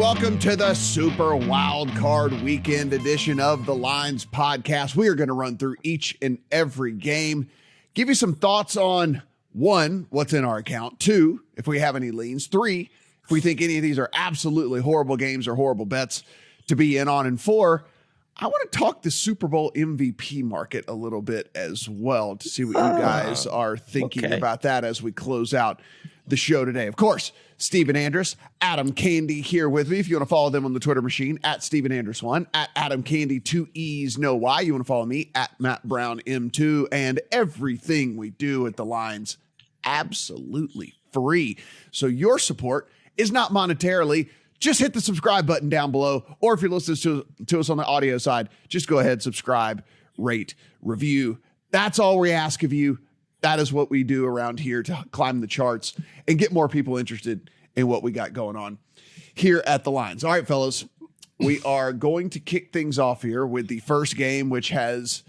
welcome to the Super Wild Card Weekend edition of the Lines Podcast. We are going to run through each and every game, give you some thoughts on, one, what's in our account, two, if we have any leans, three, if we think any of these are absolutely horrible games or horrible bets to be in on, and four, I want to talk the Super Bowl MVP market a little bit as well to see what you guys are thinking about that as we close out the show today. Of course, Stephen Andress, Adam Candee here with me. If you want to follow them on the Twitter machine, at Stephen Andress1, at Adam Candee, 2 E's, no Y. You want to follow me, at Matt Brown M2, and everything we do at the Lines, absolutely free. So your support is not monetarily. Just hit the subscribe button down below, or if you're listening to us on the audio side, just go ahead, subscribe, rate, review. That's all we ask of you. That is what we do around here to climb the charts and get more people interested in what we got going on here at the Lines. All right, fellas, we are going to kick things off here with the first game, which has,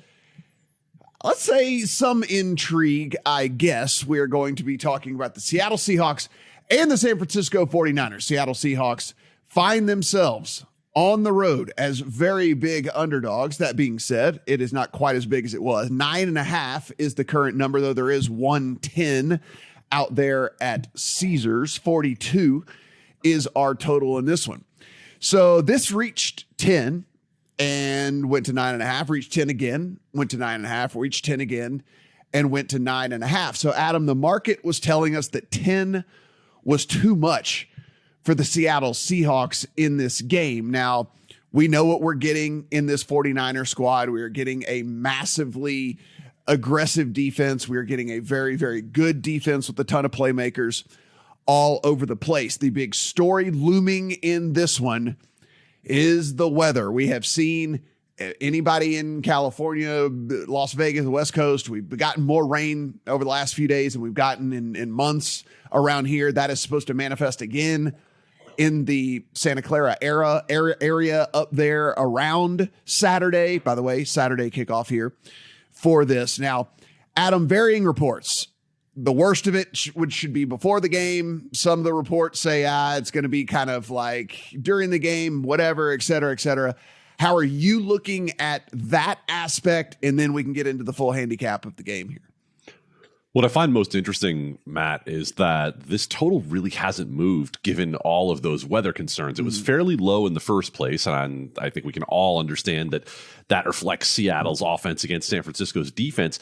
let's say, some intrigue, I guess. We are going to be talking about the Seattle Seahawks and the San Francisco 49ers. Seattle Seahawks find themselves on the road as very big underdogs. That being said, it is not quite as big as it was. 9.5 is the current number, though there is 110 out there at Caesars. 42 is our total in this one. So this reached 10 and went to 9.5, reached 10 again, went to 9.5, reached 10 again, and went to 9.5. So Adam, the market was telling us that 10 was too much for the Seattle Seahawks in this game. Now, we know what we're getting in this 49er squad. We are getting a massively aggressive defense. We are getting a very, very good defense with a ton of playmakers all over the place. The big story looming in this one is the weather. We have seen anybody in California, Las Vegas, the West Coast, we've gotten more rain over the last few days than we've gotten in months around here. That is supposed to manifest again in the Santa Clara area up there around Saturday. By the way, Saturday kickoff here for this. Now, Adam, varying reports. The worst of it should be before the game. Some of the reports say it's going to be kind of like during the game, whatever, et cetera, et cetera. How are you looking at that aspect? And then we can get into the full handicap of the game here. What I find most interesting, Matt, is that this total really hasn't moved given all of those weather concerns. It was fairly low in the first place, and I think we can all understand that that reflects Seattle's offense against San Francisco's defense.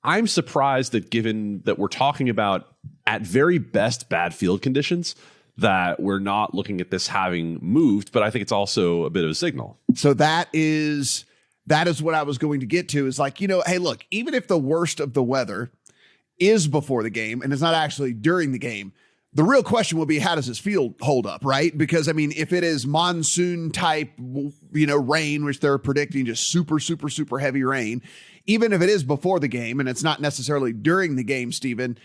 I'm surprised that given that we're talking about, at very best, bad field conditions, that we're not looking at this having moved, but I think it's also a bit of a signal. So that is what I was going to get to, is like, hey, look, even if the worst of the weather is before the game and it's not actually during the game, the real question will be, how does this field hold up, right? Because, I mean, if it is monsoon type, rain, which they're predicting just super, super, super heavy rain, even if it is before the game and it's not necessarily during the game, Stephen,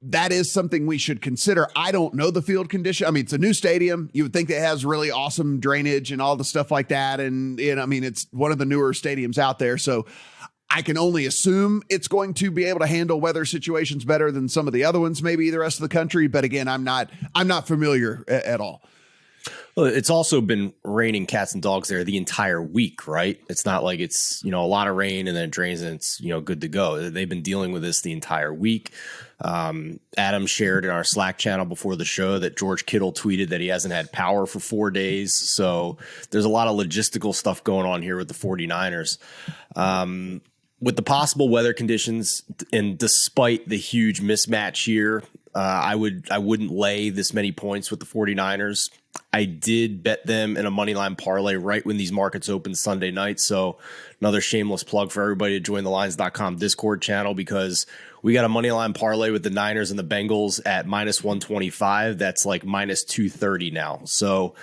that is something we should consider. I don't know the field condition. I mean, it's a new stadium. You would think it has really awesome drainage and all the stuff like that. And, it's one of the newer stadiums out there. So I can only assume it's going to be able to handle weather situations better than some of the other ones, maybe the rest of the country. But again, I'm not familiar at all. Well, it's also been raining cats and dogs there the entire week, right? It's not like it's, a lot of rain and then it drains and it's, good to go. They've been dealing with this the entire week. Adam shared in our Slack channel before the show that George Kittle tweeted that he hasn't had power for 4 days. So there's a lot of logistical stuff going on here with the 49ers. With the possible weather conditions and despite the huge mismatch here, I wouldn't lay this many points with the 49ers. I did bet them in a moneyline parlay right when these markets opened Sunday night. So another shameless plug for everybody to join the lines.com Discord channel, because we got a moneyline parlay with the Niners and the Bengals at minus 125. That's like minus 230 now. So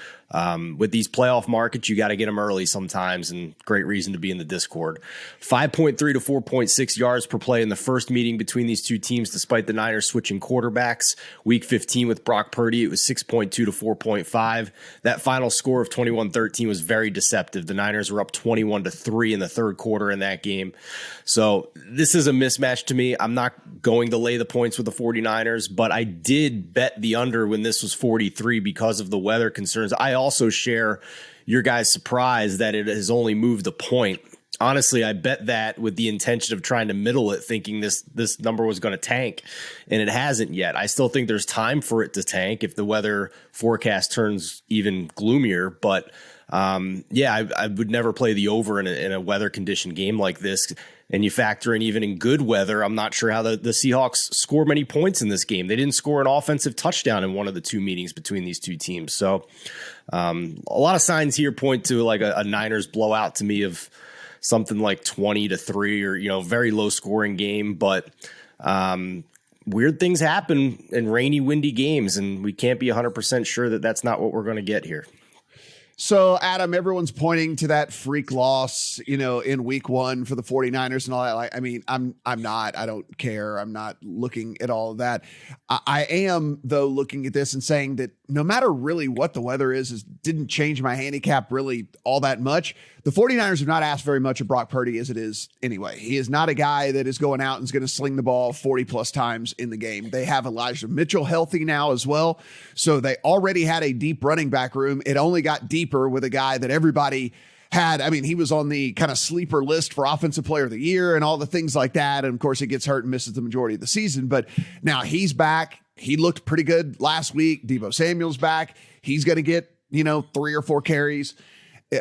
with these playoff markets, you got to get them early sometimes, and great reason to be in the Discord. 5.3 to 4.6 yards per play in the first meeting between these two teams, despite the Niners switching quarterbacks. Week 15 with Brock Purdy, it was 6.2 to 4.5. 25. That final score of 21-13 was very deceptive. The Niners were up 21-3 in the third quarter in that game. So this is a mismatch to me. I'm not going to lay the points with the 49ers, but I did bet the under when this was 43 because of the weather concerns. I also share your guys' surprise that it has only moved a point. Honestly, I bet that with the intention of trying to middle it, thinking this number was going to tank, and it hasn't yet. I still think there's time for it to tank if the weather forecast turns even gloomier. But I would never play the over in a weather condition game like this. And you factor in even in good weather, I'm not sure how the Seahawks score many points in this game. They didn't score an offensive touchdown in one of the two meetings between these two teams. So a lot of signs here point to like a Niners blowout to me of something like 20-3 or, very low scoring game. But weird things happen in rainy, windy games, and we can't be 100% sure that that's not what we're going to get here. So, Adam, everyone's pointing to that freak loss, in week 1 for the 49ers and all that. I mean, I'm not. I don't care. I'm not looking at all of that. I am, though, looking at this and saying that no matter really what the weather is didn't change my handicap really all that much. The 49ers have not asked very much of Brock Purdy as it is anyway. He is not a guy that is going out and is going to sling the ball 40 plus times in the game. They have Elijah Mitchell healthy now as well. So they already had a deep running back room. It only got deeper with a guy that everybody had. I mean, he was on the kind of sleeper list for offensive player of the year and all the things like that. And of course he gets hurt and misses the majority of the season, but now he's back. He looked pretty good last week. Deebo Samuel's back. He's going to get, 3 or 4 carries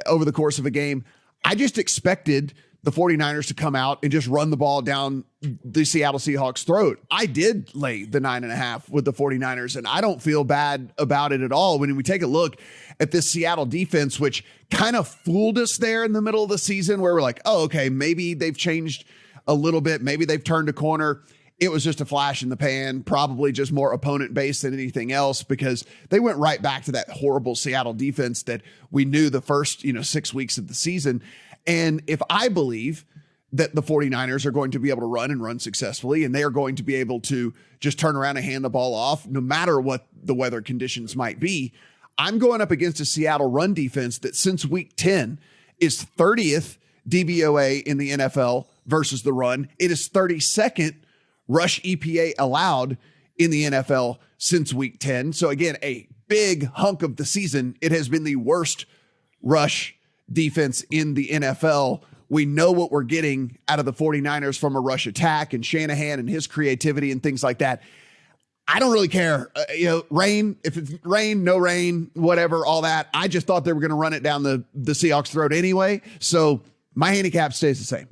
over the course of a game. I just expected the 49ers to come out and just run the ball down the Seattle Seahawks throat. I did lay the 9.5 with the 49ers, and I don't feel bad about it at all. When we take a look at this Seattle defense, which kind of fooled us there in the middle of the season, where we're like, oh, okay, maybe they've changed a little bit. Maybe they've turned a corner. It was just a flash in the pan, probably just more opponent based than anything else, because they went right back to that horrible Seattle defense that we knew the first, 6 weeks of the season. And if I believe that the 49ers are going to be able to run successfully, and they are going to be able to just turn around and hand the ball off, no matter what the weather conditions might be, I'm going up against a Seattle run defense that since week 10 is 30th DVOA in the NFL versus the run. It is 32nd rush EPA allowed in the NFL since week 10. So again, a big hunk of the season, it has been the worst rush defense in the NFL. We know what we're getting out of the 49ers from a rush attack and Shanahan and his creativity and things like that. I don't really care. Rain, if it's rain, no rain, whatever, all that. I just thought they were going to run it down the Seahawks' throat anyway. So my handicap stays the same.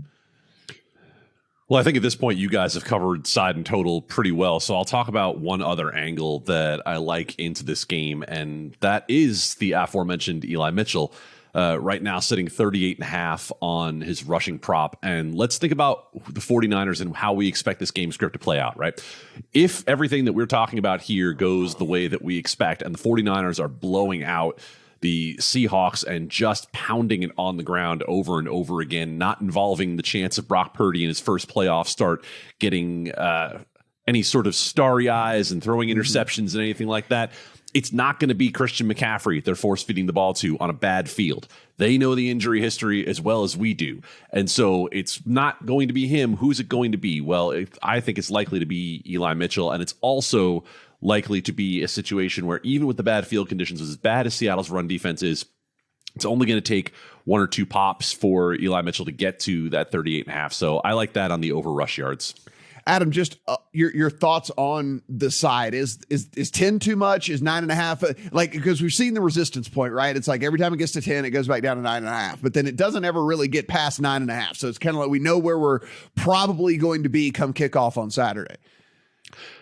Well, I think at this point, you guys have covered side and total pretty well. So I'll talk about one other angle that I like into this game, and that is the aforementioned Eli Mitchell. Right now sitting 38.5 on his rushing prop. And let's think about the 49ers and how we expect this game script to play out, right? If everything that we're talking about here goes the way that we expect, and the 49ers are blowing out the Seahawks and just pounding it on the ground over and over again, not involving the chance of Brock Purdy in his first playoff start getting any sort of starry eyes and throwing interceptions and anything like that, it's not going to be Christian McCaffrey they're force-feeding the ball to on a bad field. They know the injury history as well as we do. And so it's not going to be him. Who's it going to be? Well, I think it's likely to be Eli Mitchell, and it's also likely to be a situation where even with the bad field conditions, as bad as Seattle's run defense is, it's only going to take 1 or 2 pops for Eli Mitchell to get to that 38.5. So I like that on the over rush yards. Adam, just your thoughts on the side. Is 10 too much? Is 9.5? Because we've seen the resistance point, right? It's like every time it gets to 10, it goes back down to 9.5. But then it doesn't ever really get past 9.5. So it's kind of like we know where we're probably going to be come kickoff on Saturday.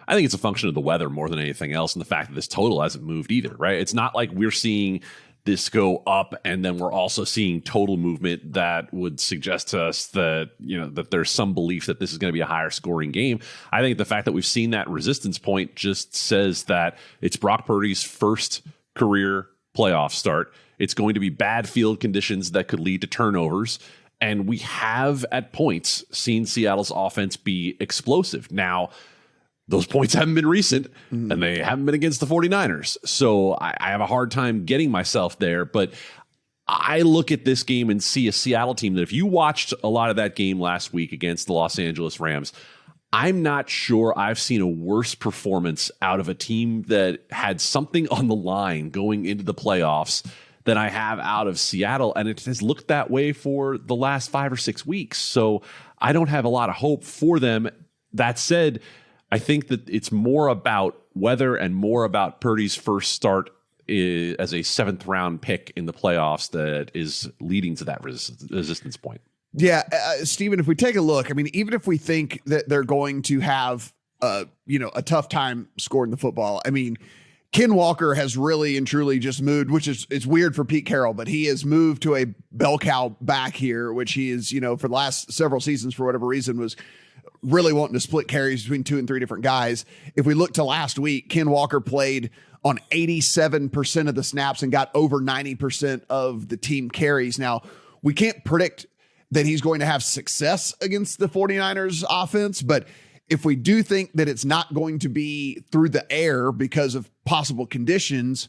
I think it's a function of the weather more than anything else, and the fact that this total hasn't moved either, right? It's not like we're seeing this go up, and then we're also seeing total movement that would suggest to us that, that there's some belief that this is going to be a higher scoring game. I think the fact that we've seen that resistance point just says that it's Brock Purdy's first career playoff start. It's going to be bad field conditions that could lead to turnovers. And we have at points seen Seattle's offense be explosive. Now, those points haven't been recent, and they haven't been against the 49ers. So I have a hard time getting myself there. But I look at this game and see a Seattle team that if you watched a lot of that game last week against the Los Angeles Rams, I'm not sure I've seen a worse performance out of a team that had something on the line going into the playoffs than I have out of Seattle. And it has looked that way for the last 5 or 6 weeks. So I don't have a lot of hope for them. That said, I think that it's more about weather and more about Purdy's first start as a 7th round pick in the playoffs that is leading to that resistance point. Yeah, Steven, if we take a look, I mean, even if we think that they're going to have, a tough time scoring the football, I mean, Ken Walker has really and truly just moved, which is it's weird for Pete Carroll, but he has moved to a bell cow back here, which he is, for the last several seasons, for whatever reason, was really wanting to split carries between 2 and 3 different guys. If we look to last week, Ken Walker played on 87% of the snaps and got over 90% of the team carries. Now, we can't predict that he's going to have success against the 49ers offense, but if we do think that it's not going to be through the air because of possible conditions,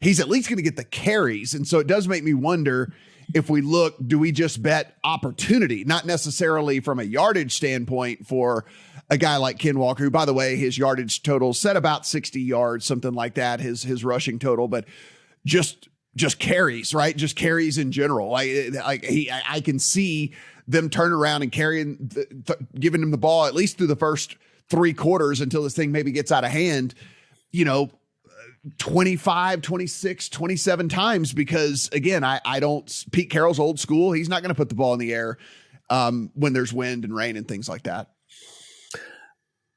he's at least going to get the carries. And so it does make me wonder, if we look, do we just bet opportunity, not necessarily from a yardage standpoint for a guy like Ken Walker, who, by the way, his yardage total set about 60 yards, something like that, his rushing total, but just carries, right? Just carries in general. I can see them turn around and giving him the ball at least through the first 3 quarters until this thing maybe gets out of hand, 25, 26, 27 times, because again, Pete Carroll's old school. He's not going to put the ball in the air when there's wind and rain and things like that.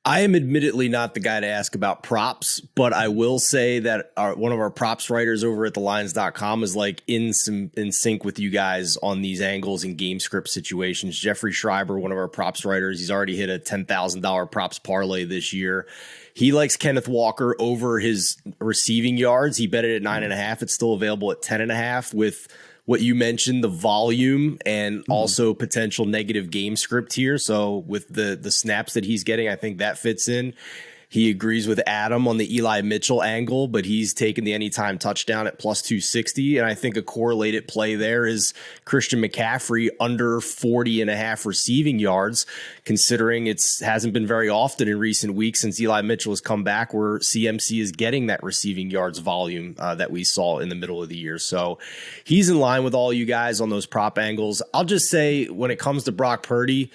I am admittedly not the guy to ask about props, but I will say that one of our props writers over at thelines.com is like in sync with you guys on these angles and game script situations. Jeffrey Schreiber, one of our props writers, he's already hit a $10,000 props parlay this year. He likes Kenneth Walker over his receiving yards. He bet it at 9.5. It's still available at 10.5 with what you mentioned, the volume and also potential negative game script here. So with the snaps that he's getting, I think that fits in. He agrees with Adam on the Eli Mitchell angle, but he's taken the anytime touchdown at plus 260. And I think a correlated play there is Christian McCaffrey under 40.5 receiving yards, considering hasn't been very often in recent weeks since Eli Mitchell has come back where CMC is getting that receiving yards volume that we saw in the middle of the year. So he's in line with all you guys on those prop angles. I'll just say when it comes to Brock Purdy,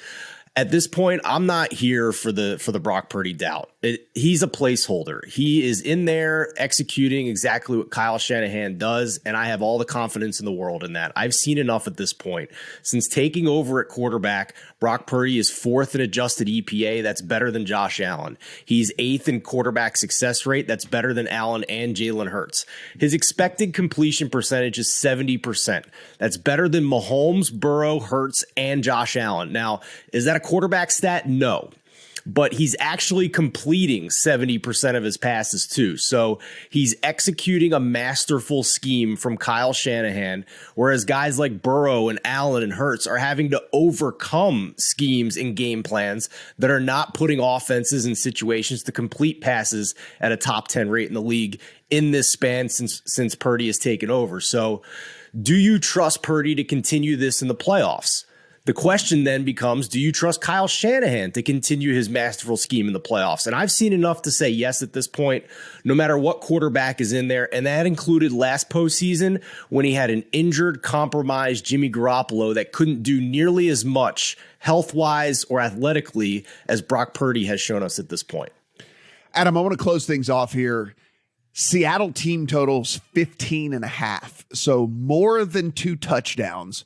at this point, I'm not here for the Brock Purdy doubt. He's a placeholder. He is in there executing exactly what Kyle Shanahan does, and I have all the confidence in the world in that. I've seen enough at this point. Since taking over at quarterback, Brock Purdy is 4th in adjusted EPA. That's better than Josh Allen. He's 8th in quarterback success rate. That's better than Allen and Jalen Hurts. His expected completion percentage is 70%. That's better than Mahomes, Burrow, Hurts, and Josh Allen. Now, is that a quarterback stat? No. But he's actually completing 70% of his passes too. So he's executing a masterful scheme from Kyle Shanahan, whereas guys like Burrow and Allen and Hurts are having to overcome schemes and game plans that are not putting offenses in situations to complete passes at a top 10 rate in the league in this span since Purdy has taken over. So do you trust Purdy to continue this in the playoffs? The question then becomes, do you trust Kyle Shanahan to continue his masterful scheme in the playoffs? And I've seen enough to say yes at this point, no matter what quarterback is in there. And that included last postseason when he had an injured, compromised Jimmy Garoppolo that couldn't do nearly as much health-wise or athletically as Brock Purdy has shown us at this point. Adam, I want to close things off here. Seattle team totals 15.5. So more than 2 touchdowns.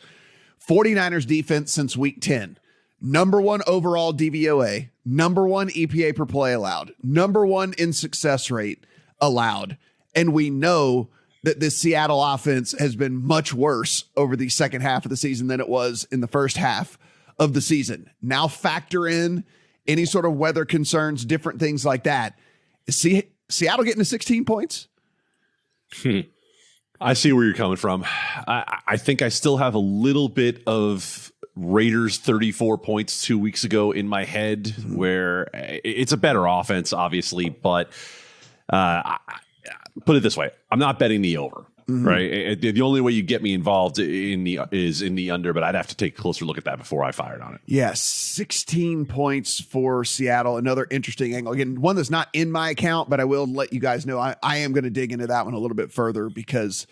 49ers defense since week 10, number 1 overall DVOA, number 1 EPA per play allowed, number 1 in success rate allowed. And we know that this Seattle offense has been much worse over the second half of the season than it was in the first half of the season. Now factor in any sort of weather concerns, different things like that. Is Seattle getting to 16 points? I see where you're coming from. I think I still have a little bit of Raiders 34 points 2 weeks ago in my head, where it's a better offense, obviously, but put it this way. I'm not betting the over. Right. The only way you get me involved is in the under, but I'd have to take a closer look at that before I fired on it. Yes, 16 points for Seattle. Another interesting angle. Again, one that's not in my account, but I will let you guys know I am going to dig into that one a little bit further because,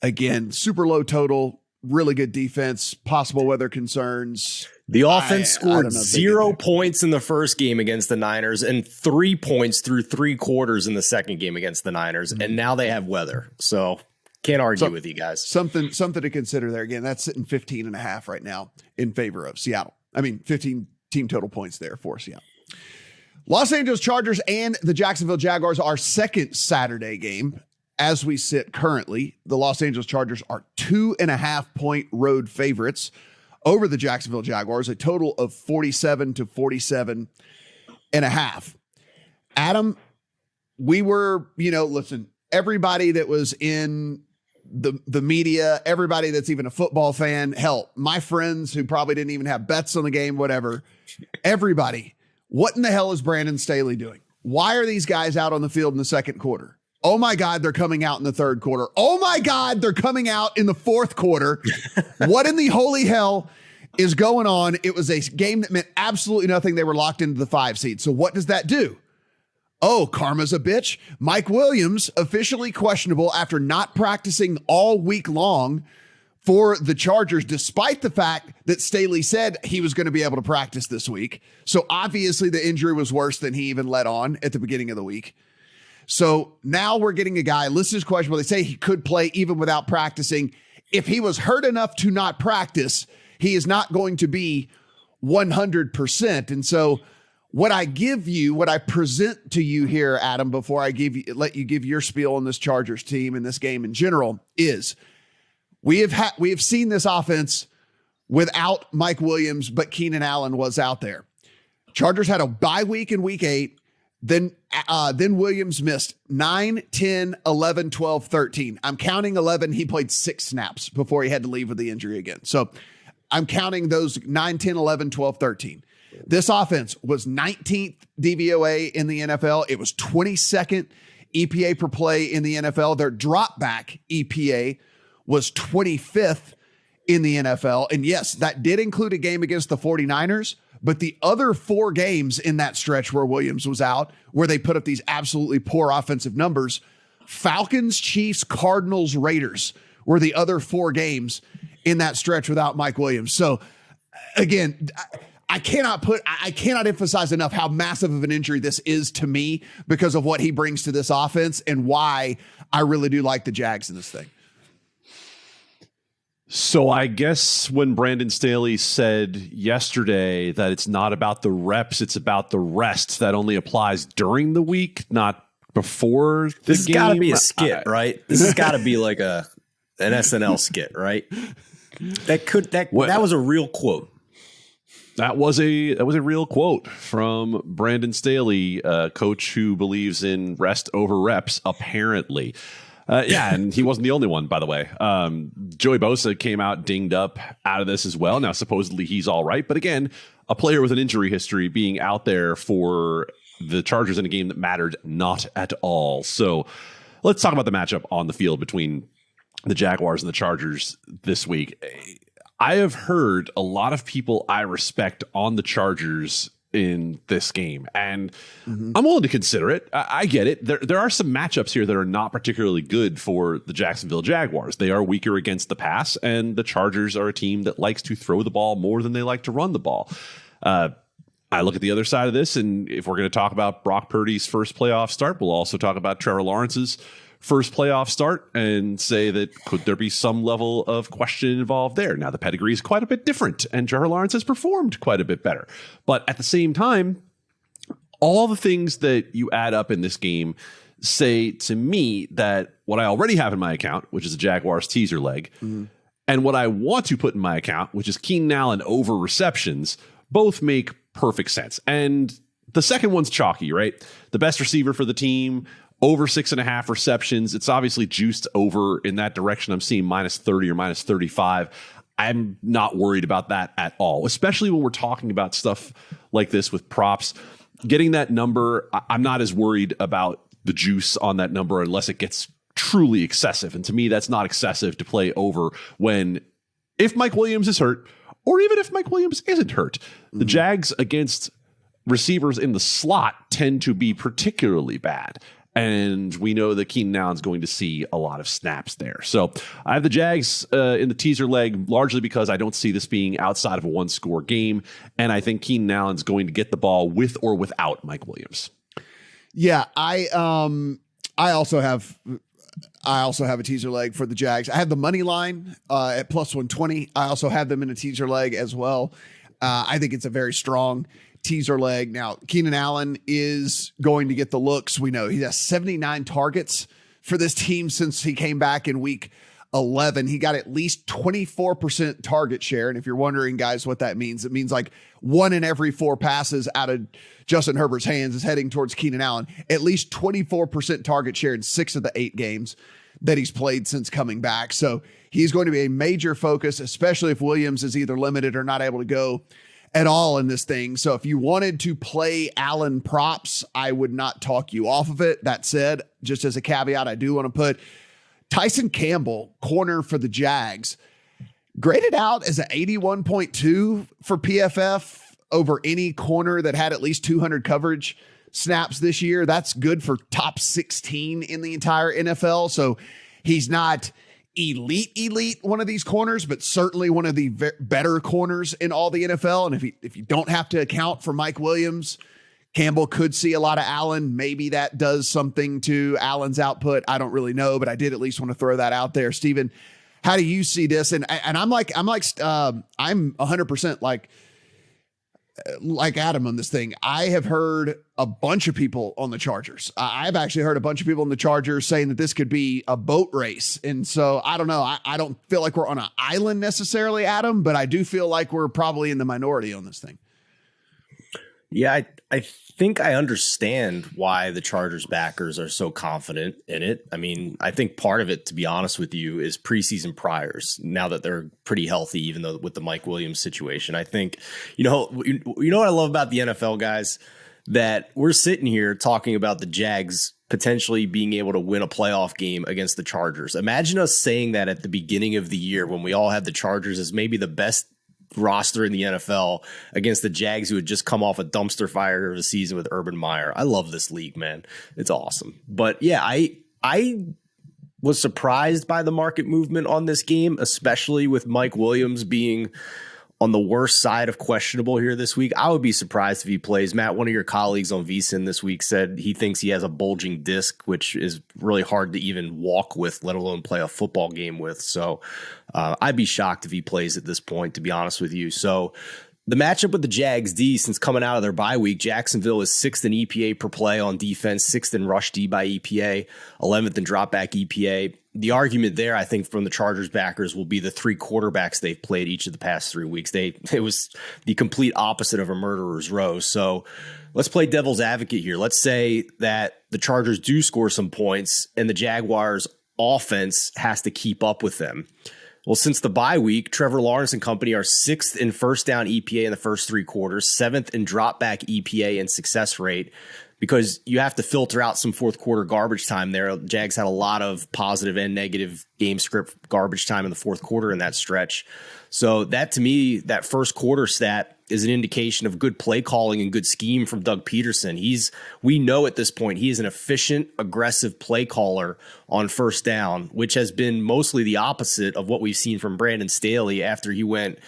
again, super low total, really good defense, possible weather concerns. The offense scored 0 points in the first game against the Niners and 3 points through 3 quarters in the second game against the Niners. And now they have weather. So can't argue with you guys. Something to consider there. Again, that's sitting 15.5 right now in favor of Seattle. 15 team total points there for Seattle. Los Angeles Chargers and the Jacksonville Jaguars are second Saturday game. As we sit currently, the Los Angeles Chargers are 2.5 point road favorites over the Jacksonville Jaguars, a total of 47 to 47.5. Adam, we were, listen, everybody that was in the media, everybody that's even a football fan, hell, my friends who probably didn't even have bets on the game, whatever, everybody, what in the hell is Brandon Staley doing? Why are these guys out on the field in the second quarter? Oh my God, they're coming out in the third quarter. Oh my God, they're coming out in the fourth quarter. What in the holy hell is going on? It was a game that meant absolutely nothing. They were locked into the 5 seed. So what does that do? Oh, karma's a bitch. Mike Williams, officially questionable after not practicing all week long for the Chargers, despite the fact that Staley said he was going to be able to practice this week. So obviously the injury was worse than he even let on at the beginning of the week. So now we're getting a guy listed as questionable. They say he could play even without practicing. If he was hurt enough to not practice, he is not going to be 100%. And so what I present to you here, Adam, before I let you give your spiel on this Chargers team and this game in general, is we have seen this offense without Mike Williams, but Keenan Allen was out there. Chargers had a bye week in week 8. Then Williams missed 9, 10, 11, 12, 13. I'm counting 11. He played 6 snaps before he had to leave with the injury again. So I'm counting those 9, 10, 11, 12, 13. This offense was 19th DVOA in the NFL. It was 22nd EPA per play in the NFL. Their drop back EPA was 25th in the NFL. And yes, that did include a game against the 49ers, but the other 4 games in that stretch where Williams was out, where they put up these absolutely poor offensive numbers, Falcons, Chiefs, Cardinals, Raiders were the other 4 games in that stretch without Mike Williams. So again, I cannot emphasize enough how massive of an injury this is to me because of what he brings to this offense and why I really do like the Jags in this thing. So I guess when Brandon Staley said yesterday that it's not about the reps, it's about the rest, that only applies during the week, not before the game. This has got to be a skit, right? This has got to be like an SNL skit, right? That was a real quote. That was a real quote from Brandon Staley, coach who believes in rest over reps, apparently. And he wasn't the only one, by the way. Joey Bosa came out dinged up out of this as well. Now, supposedly he's all right. But again, a player with an injury history being out there for the Chargers in a game that mattered not at all. So let's talk about the matchup on the field between the Jaguars and the Chargers this week. I have heard a lot of people I respect on the Chargers in this game, and I'm willing to consider it. I get it. There are some matchups here that are not particularly good for the Jacksonville Jaguars. They are weaker against the pass, and the Chargers are a team that likes to throw the ball more than they like to run the ball. I look at the other side of this, and if we're going to talk about Brock Purdy's first playoff start, we'll also talk about Trevor Lawrence's first playoff start and say that could there be some level of question involved there? Now, the pedigree is quite a bit different, and Trevor Lawrence has performed quite a bit better. But at the same time, all the things that you add up in this game say to me that what I already have in my account, which is a Jaguars teaser leg, and what I want to put in my account, which is Keenan Allen over receptions, both make perfect sense. And the second one's chalky, right? The best receiver for the team, over 6.5 receptions. It's obviously juiced over in that direction. I'm seeing -30 or -35. I'm not worried about that at all, especially when we're talking about stuff like this with props. Getting that number, I'm not as worried about the juice on that number unless it gets truly excessive. And to me, that's not excessive to play over when, if Mike Williams is hurt, or even if Mike Williams isn't hurt, the Jags against receivers in the slot tend to be particularly bad. And we know that Keenan Allen's going to see a lot of snaps there. So I have the Jags in the teaser leg, largely because I don't see this being outside of a one-score game. And I think Keenan Allen's going to get the ball with or without Mike Williams. Yeah, I also have a teaser leg for the Jags. I have the money line at plus 120. I also have them in a teaser leg as well. I think it's a very strong teaser leg. Now, Keenan Allen is going to get the looks. We know he has 79 targets for this team since he came back in week 11. He got at least 24% target share. And if you're wondering, guys, what that means, it means like 1 in every 4 passes out of Justin Herbert's hands is heading towards Keenan Allen. At least 24% target share in 6 of the 8 games that he's played since coming back. So he's going to be a major focus, especially if Williams is either limited or not able to go at all in this thing. So if you wanted to play Allen props, I would not talk you off of it. That said, just as a caveat, I do want to put Tyson Campbell, corner for the Jags, graded out as an 81.2 for PFF over any corner that had at least 200 coverage snaps this year. That's good for top 16 in the entire NFL. So he's not elite one of these corners, but certainly one of the better corners in all the NFL. And if you don't have to account for Mike Williams, Campbell could see a lot of Allen. Maybe that does something to Allen's output. I don't really know, but I did at least want to throw that out there. Steven, how do you see this? And I'm 100% like Adam on this thing. I have heard a bunch of people on the Chargers. I've actually heard a bunch of people on the Chargers saying that this could be a boat race. And so I don't know. I don't feel like we're on an island necessarily, Adam, but I do feel like we're probably in the minority on this thing. Yeah, I think I understand why the Chargers backers are so confident in it. I mean, I think part of it, to be honest with you, is preseason priors. Now that they're pretty healthy, even though with the Mike Williams situation, I think, you know what I love about the NFL, guys, that we're sitting here talking about the Jags potentially being able to win a playoff game against the Chargers. Imagine us saying that at the beginning of the year when we all had the Chargers as maybe the best roster in the NFL against the Jags, who had just come off a dumpster fire of a season with Urban Meyer. I love this league, man. It's awesome. But yeah, I was surprised by the market movement on this game, especially with Mike Williams being on the worst side of questionable here this week. I would be surprised if he plays. Matt, one of your colleagues on VSiN this week, said he thinks he has a bulging disc, which is really hard to even walk with, let alone play a football game with. So I'd be shocked if he plays at this point, to be honest with you. So the matchup with the Jags D, since coming out of their bye week, Jacksonville is 6th in EPA per play on defense, 6th in rush D by EPA, 11th in dropback EPA. The argument there, I think, from the Chargers backers will be the 3 quarterbacks they've played each of the past 3 weeks. It was the complete opposite of a murderer's row. So let's play devil's advocate here. Let's say that the Chargers do score some points and the Jaguars offense has to keep up with them. Well, since the bye week, Trevor Lawrence and company are 6th in first down EPA in the first 3 quarters, 7th in dropback EPA and success rate, because you have to filter out some fourth quarter garbage time there. Jags had a lot of positive and negative game script garbage time in the fourth quarter in that stretch. So that, to me, that first quarter stat is an indication of good play calling and good scheme from Doug Peterson. We know at this point he is an efficient, aggressive play caller on first down, which has been mostly the opposite of what we've seen from Brandon Staley after he went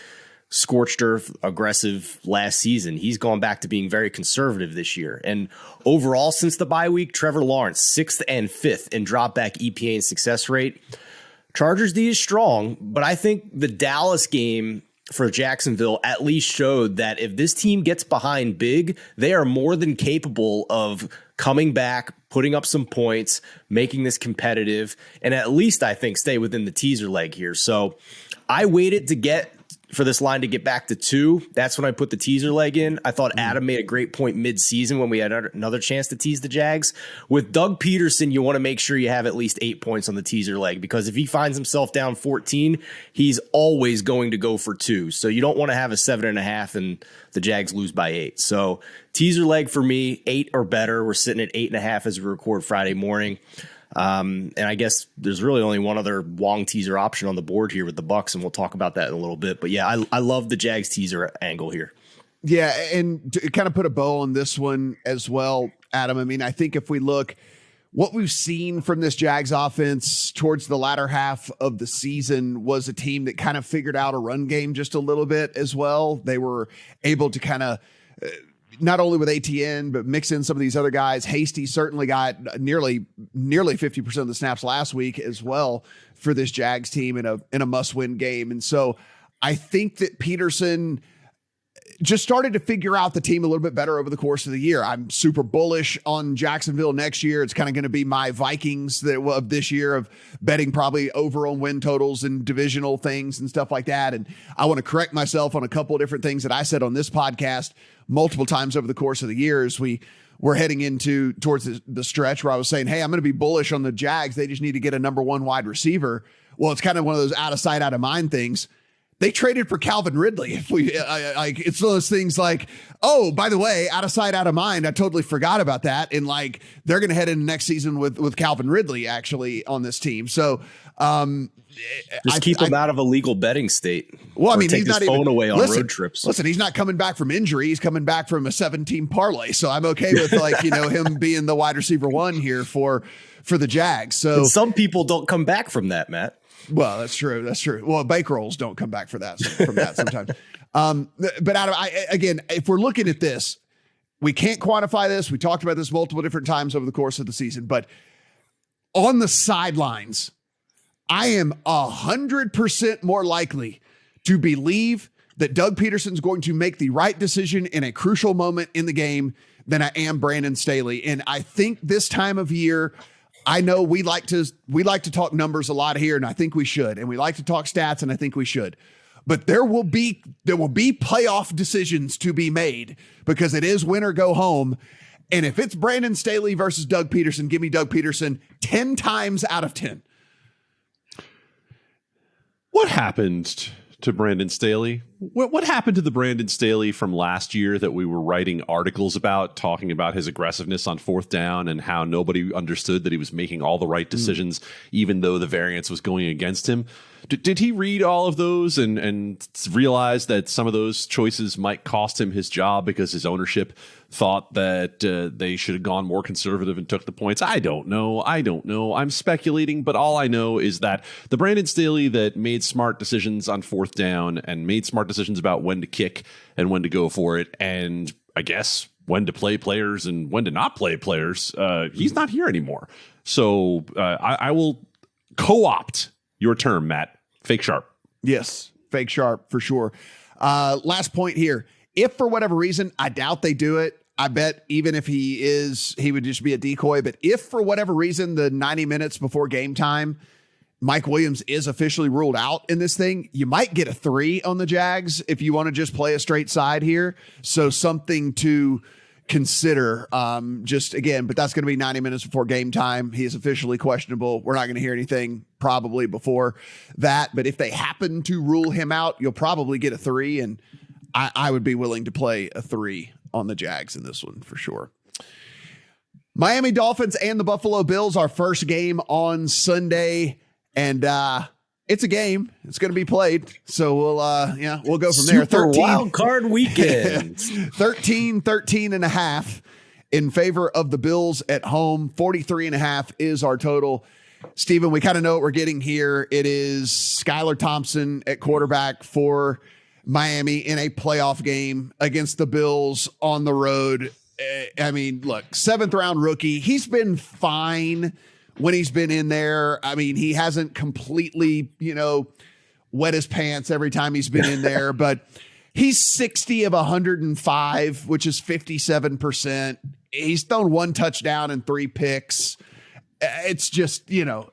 scorched earth aggressive last season. He's gone back to being very conservative this year. And overall, since the bye week, Trevor Lawrence 6th and 5th in dropback EPA and success rate. Chargers D is strong, but I think the Dallas game for Jacksonville at least showed that if this team gets behind big, they are more than capable of coming back, putting up some points, making this competitive, and at least I think stay within the teaser leg here. So I waited to get for this line to get back to 2. That's when I put the teaser leg in. I thought Adam made a great point mid-season when we had another chance to tease the Jags. With Doug Peterson, you want to make sure you have at least 8 points on the teaser leg, because if he finds himself down 14, he's always going to go for 2. So you don't want to have a 7.5 and the Jags lose by 8. So teaser leg for me, 8 or better. We're sitting at 8.5 as we record Friday morning. And I guess there's really only one other Wong teaser option on the board here with the Bucs, and we'll talk about that in a little bit. But yeah, I love the Jags teaser angle here. Yeah, and to kind of put a bow on this one as well, Adam, I mean, I think if we look what we've seen from this Jags offense towards the latter half of the season was a team that kind of figured out a run game just a little bit as well. They were able to kind of not only with ATN, but mix in some of these other guys. Hasty certainly got nearly 50% of the snaps last week as well for this Jags team in a must-win game. And so I think that Peterson just started to figure out the team a little bit better over the course of the year. I'm super bullish on Jacksonville next year. It's kind of going to be my Vikings of this year, of betting probably over on win totals and divisional things and stuff like that. And I want to correct myself on a couple of different things that I said on this podcast multiple times over the course of the years. We're heading towards the stretch where I was saying, hey, I'm going to be bullish on the Jags. They just need to get a number 1 wide receiver. Well, it's kind of one of those out of sight, out of mind things. They traded for Calvin Ridley. It's one of those things like, oh, by the way, out of sight, out of mind. I totally forgot about that. And like, they're going to head into next season with Calvin Ridley actually on this team. So just keep him out of a legal betting state. Well, I mean, take he's his not phone even away on road trips. Listen, he's not coming back from injury. He's coming back from a 17 parlay. So I'm okay with him being the wide receiver 1 here for the Jags. So and some people don't come back from that, Matt. Well, that's true. That's true. Well, bake rolls don't come back from that sometimes. But Adam, again, if we're looking at this, we can't quantify this. We talked about this multiple different times over the course of the season, but on the sidelines, I am 100% more likely to believe that Doug Peterson's going to make the right decision in a crucial moment in the game than I am Brandon Staley. And I think this time of year, I know we like to talk numbers a lot here, and I think we should. And we like to talk stats, and I think we should. But there will be playoff decisions to be made, because it is win or go home. And if it's Brandon Staley versus Doug Peterson, give me Doug Peterson 10 times out of 10. What happened to Brandon Staley? What happened to the Brandon Staley from last year that we were writing articles about, talking about his aggressiveness on 4th down and how nobody understood that he was making all the right decisions, even though the variance was going against him? Did he read all of those and realize that some of those choices might cost him his job because his ownership thought that they should have gone more conservative and took the points? I don't know. I'm speculating, but all I know is that the Brandon Staley that made smart decisions on 4th down and made smart decisions about when to kick and when to go for it, and I guess when to play players and when to not play players, he's not here anymore. So I will co-opt your term, Matt. Fake sharp. Yes, fake sharp for sure. Last point here. If for whatever reason, I doubt they do it. I bet even if he would just be a decoy. But if for whatever reason, the 90 minutes before game time, Mike Williams is officially ruled out in this thing, you might get a 3 on the Jags if you want to just play a straight side here. So something to consider, just again, but that's going to be 90 minutes before game time. He is officially questionable. We're not going to hear anything probably before that, but if they happen to rule him out, you'll probably get a 3, and I would be willing to play a 3 on the Jags in this one for sure. Miami Dolphins and the Buffalo Bills, our first game on Sunday, and it's a game. It's going to be played. So we'll go from there. Super wild card weekend. 13.5 in favor of the Bills at home. 43.5 is our total. Steven, we kind of know what we're getting here. It is Skylar Thompson at quarterback for Miami in a playoff game against the Bills on the road. I mean, look, 7th round rookie. He's been fine when he's been in there. I mean, he hasn't completely, wet his pants every time he's been in there, but he's 60 of 105, which is 57%. He's thrown 1 touchdown and 3 picks. It's just, the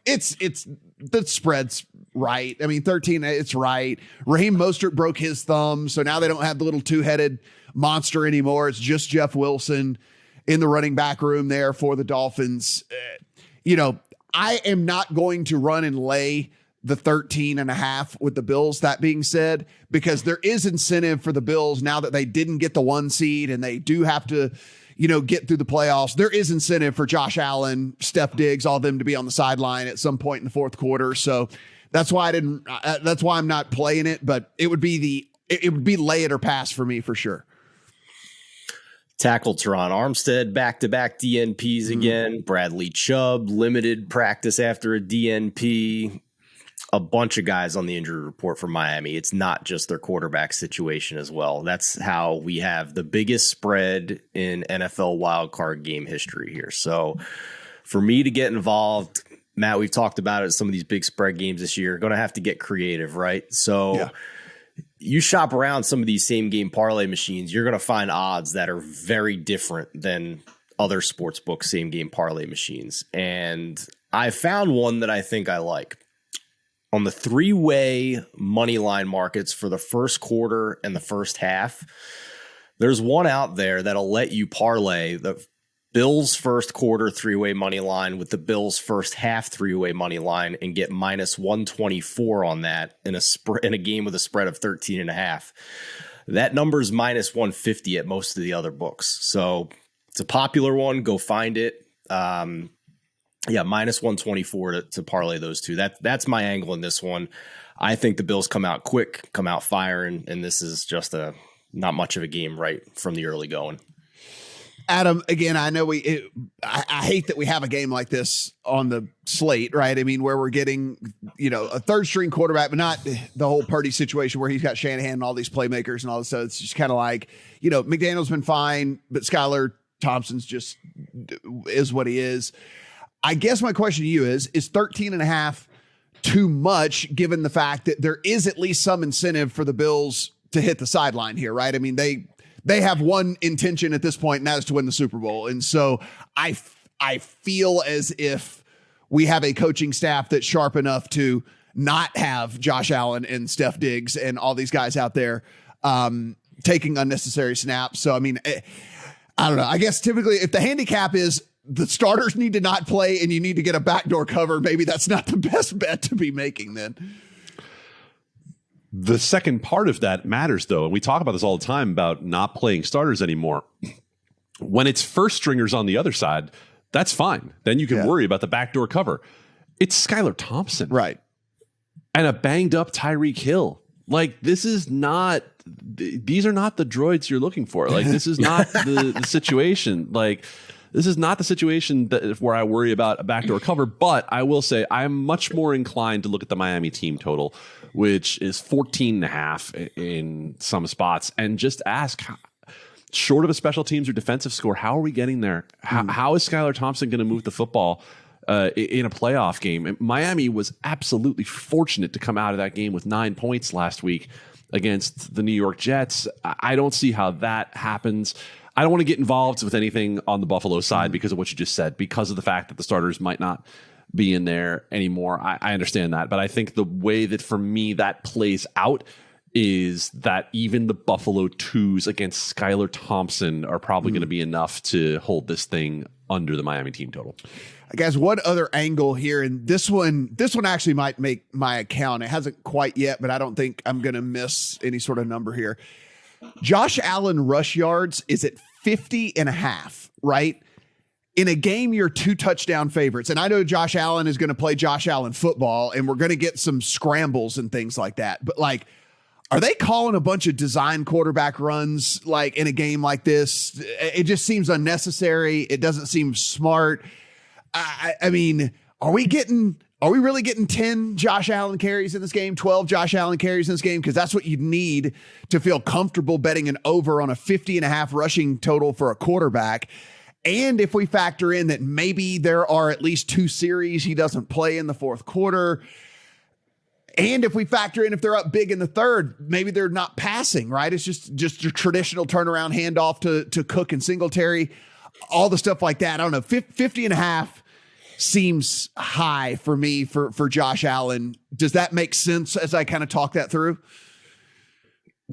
spread's right. I mean, 13, it's right. Raheem Mostert broke his thumb, so now they don't have the little two-headed monster anymore. It's just Jeff Wilson in the running back room there for the Dolphins. I am not going to run and lay the 13.5 with the Bills. That being said, because there is incentive for the Bills now that they didn't get the 1 seed and they do have to, get through the playoffs. There is incentive for Josh Allen, Steph Diggs, all of them to be on the sideline at some point in the fourth quarter. So that's why that's why I'm not playing it, but it would be lay it or pass for me for sure. Tackle Teron Armstead, back-to-back DNPs again. Bradley Chubb, limited practice after a DNP. A bunch of guys on the injury report for Miami. It's not just their quarterback situation as well. That's how we have the biggest spread in NFL wildcard game history here. So for me to get involved, Matt, we've talked about it, some of these big spread games this year, going to have to get creative, right? So you shop around some of these same game parlay machines, you're going to find odds that are very different than other sportsbook same game parlay machines. And I found one that I think I like. On the 3-way money line markets for the first quarter and the first half, there's one out there that'll let you parlay the Bills first quarter 3-way money line with the Bills first half 3-way money line and get minus 124 on that in a game with a spread of 13.5. That number's minus 150 at most of the other books. So it's a popular one. Go find it. Minus 124 to parlay those two. That's my angle in this one. I think the Bills come out quick, come out firing, and this is just not much of a game right from the early going. Adam, again, I know I hate that we have a game like this on the slate, right? I mean, where we're getting, a third string quarterback, but not the whole Purdy situation where he's got Shanahan and all these playmakers and all this stuff. It's just kind of like, McDaniel's been fine, but Skylar Thompson's just is what he is. I guess my question to you is 13.5 too much given the fact that there is at least some incentive for the Bills to hit the sideline here, right? I mean, they have one intention at this point, and that is to win the Super Bowl. And so I feel as if we have a coaching staff that's sharp enough to not have Josh Allen and Steph Diggs and all these guys out there taking unnecessary snaps. So, I mean, I don't know. I guess typically if the handicap is the starters need to not play and you need to get a backdoor cover, maybe that's not the best bet to be making then. The second part of that matters, though, and we talk about this all the time about not playing starters anymore. When it's first stringers on the other side, that's fine. Then you can worry about the backdoor cover. It's Skylar Thompson. Right. And a banged up Tyreek Hill. Like, these are not the droids you're looking for. Like, this is not the situation. Like, this is not the situation where I worry about a backdoor cover, but I will say I'm much more inclined to look at the Miami team total, which is 14.5 in some spots, and just ask, short of a special teams or defensive score, how are we getting there? How is Skylar Thompson going to move the football in a playoff game? And Miami was absolutely fortunate to come out of that game with 9 points last week against the New York Jets. I don't see how that happens. I don't want to get involved with anything on the Buffalo side because of what you just said, because of the fact that the starters might not be in there anymore. I understand that. But I think the way that for me that plays out is that even the Buffalo twos against Skylar Thompson are probably going to be enough to hold this thing under the Miami team total. Guys, one other angle here, and this one actually might make my account. It hasn't quite yet, but I don't think I'm going to miss any sort of number here. Josh Allen rush yards is at 50.5, right? In a game, you're 2 touchdown favorites. And I know Josh Allen is going to play Josh Allen football, and we're going to get some scrambles and things like that. But like, are they calling a bunch of design quarterback runs like in a game like this? It just seems unnecessary. It doesn't seem smart. I mean, are we really getting 10 Josh Allen carries in this game, 12 Josh Allen carries in this game? Because that's what you need to feel comfortable betting an over on a 50.5 rushing total for a quarterback. And if we factor in that maybe there are at least 2 series he doesn't play in the fourth quarter, and if we factor in if they're up big in the third, maybe they're not passing, right? It's just a traditional turnaround handoff to Cook and Singletary, all the stuff like that. I don't know. 50.5 seems high for me for Josh Allen. Does that make sense as I kind of talk that through?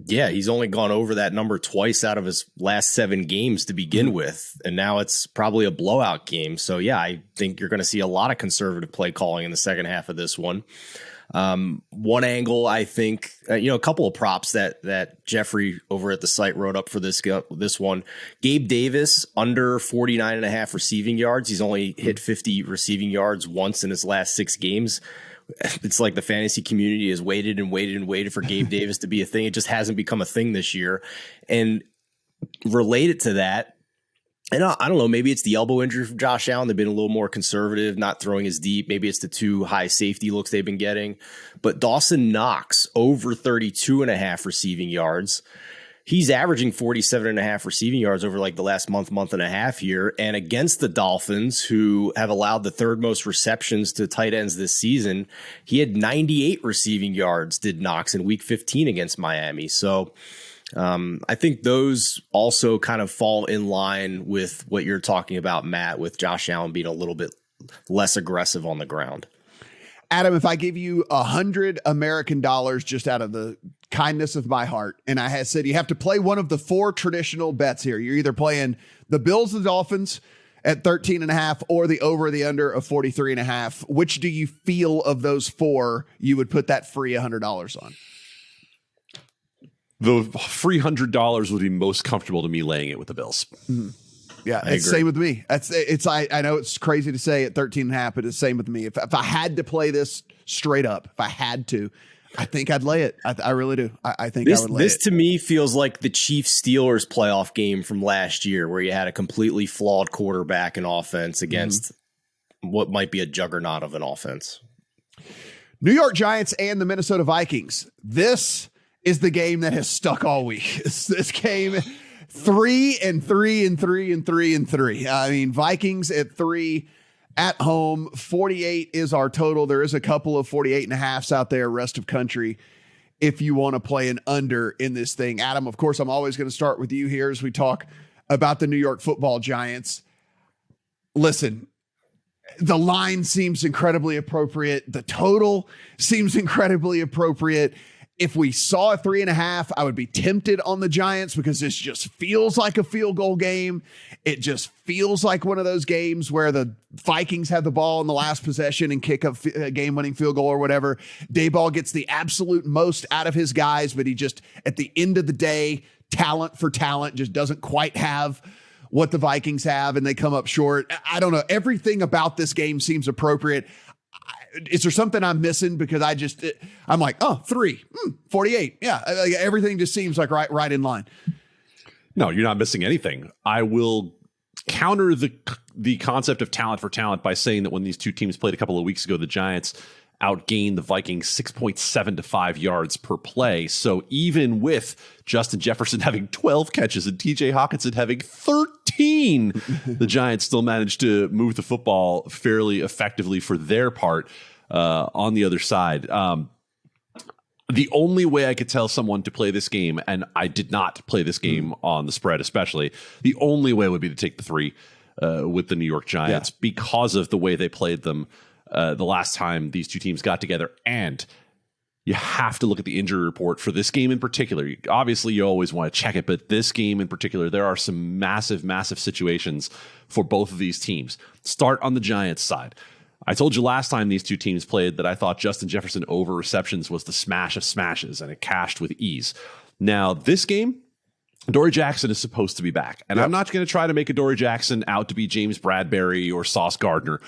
Yeah, he's only gone over that number twice out of his last 7 games to begin with, and now it's probably a blowout game. So, yeah, I think you're going to see a lot of conservative play calling in the second half of this one. One angle, I think, a couple of props that Jeffrey over at the site wrote up for this one. Gabe Davis under 49.5 receiving yards. He's only hit 50 receiving yards once in his last 6 games. It's like the fantasy community has waited and waited and waited for Gabe Davis to be a thing. It just hasn't become a thing this year. And related to that, and I don't know, maybe it's the elbow injury from Josh Allen. They've been a little more conservative, not throwing as deep. Maybe it's the 2 high safety looks they've been getting. But Dawson Knox over 32.5 receiving yards. He's averaging 47.5 receiving yards over like the last month and a half here. And against the Dolphins, who have allowed the 3rd most receptions to tight ends this season, he had 98 receiving yards, did Knox, in week 15 against Miami. So I think those also kind of fall in line with what you're talking about, Matt, with Josh Allen being a little bit less aggressive on the ground. Adam, if I give you $100 American just out of the kindness of my heart, and I had said you have to play one of the 4 traditional bets here. You're either playing the Bills and the Dolphins at 13.5 or the over or the under of 43.5. Which do you feel of those 4 you would put that free $100 on? The free $100 would be most comfortable to me laying it with the Bills. Mm-hmm. Yeah, it's same with me. I know it's crazy to say at 13.5, but it's same with me. If I had to play this straight up, if I had to, I think I'd lay it. I really do. I think I would lay it. This to me feels like the Chiefs Steelers playoff game from last year, where you had a completely flawed quarterback and offense against what might be a juggernaut of an offense. New York Giants and the Minnesota Vikings. This is the game that has stuck all week. This game. 3-3. I mean, Vikings at 3 at home. 48 is our total. There is a couple of 48.5s out there, rest of country, if you want to play an under in this thing. Adam, of course, I'm always going to start with you here as we talk about the New York Football Giants. Listen, the line seems incredibly appropriate. The total seems incredibly appropriate. If we saw a 3.5, I would be tempted on the Giants because this just feels like a field goal game. It just feels like one of those games where the Vikings have the ball in the last possession and kick a game-winning field goal or whatever. Dayball gets the absolute most out of his guys, but he just, at the end of the day, talent for talent, just doesn't quite have what the Vikings have, and they come up short. I don't know. Everything about this game seems appropriate. Is there something I'm missing? Because I'm like, 48. Yeah. Everything just seems like right in line. No, you're not missing anything. I will counter the concept of talent for talent by saying that when these two teams played a couple of weeks ago, the Giants outgained the Vikings 6.7 to 5 yards per play. So even with Justin Jefferson having 12 catches and TJ Hawkinson having 13, the Giants still managed to move the football fairly effectively for their part on the other side. The only way I could tell someone to play this game, and I did not play this game on the spread especially, the only way would be to take the 3 with the New York Giants because of the way they played them the last time these two teams got together. And you have to look at the injury report for this game in particular. Obviously, you always want to check it, but this game in particular, there are some massive situations for both of these teams. Start on the Giants side. I told you last time these two teams played that I thought Justin Jefferson over receptions was the smash of smashes, and it cashed with ease. Now, this game, Adoree Jackson is supposed to be back. And I'm not going to try to make Adoree Jackson out to be James Bradbury or Sauce Gardner,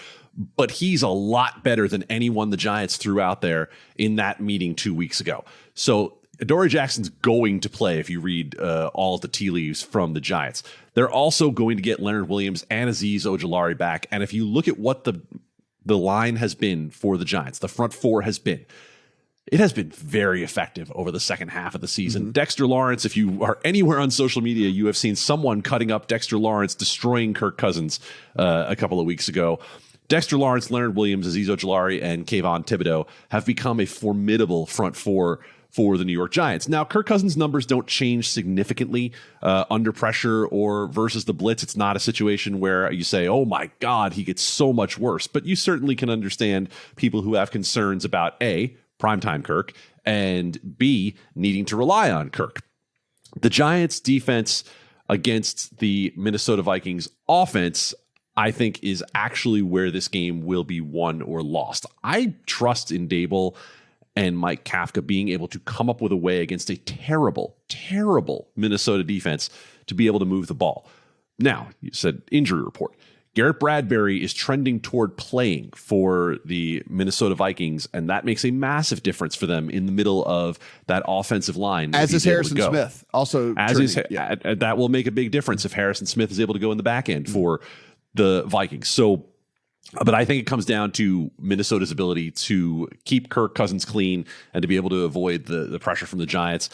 but he's a lot better than anyone the Giants threw out there in that meeting 2 weeks ago. So Adoree Jackson's going to play if you read all of the tea leaves from the Giants. They're also going to get Leonard Williams and Azeez Ojulari back. And if you look at what the line has been for the Giants, the front 4 has been, it has been very effective over the second half of the season. Dexter Lawrence, if you are anywhere on social media, you have seen someone cutting up Dexter Lawrence destroying Kirk Cousins a couple of weeks ago. Dexter Lawrence, Leonard Williams, Azeez Ojulari, and Kayvon Thibodeau have become a formidable front four for the New York Giants. Now, Kirk Cousins' numbers don't change significantly under pressure or versus the blitz. It's not a situation where you say, oh my God, he gets so much worse. But you certainly can understand people who have concerns about A, primetime Kirk, and B, needing to rely on Kirk. The Giants' defense against the Minnesota Vikings offense, I think, is actually where this game will be won or lost. I trust in Dable and Mike Kafka being able to come up with a way against a terrible, terrible Minnesota defense to be able to move the ball. Now, you said injury report. Garrett Bradbury is trending toward playing for the Minnesota Vikings, and that makes a massive difference for them in the middle of that offensive line. As is Harrison Smith. Also, that will make a big difference if Harrison Smith is able to go in the back end for the Vikings. So, but I think it comes down to Minnesota's ability to keep Kirk Cousins clean and to be able to avoid the pressure from the Giants.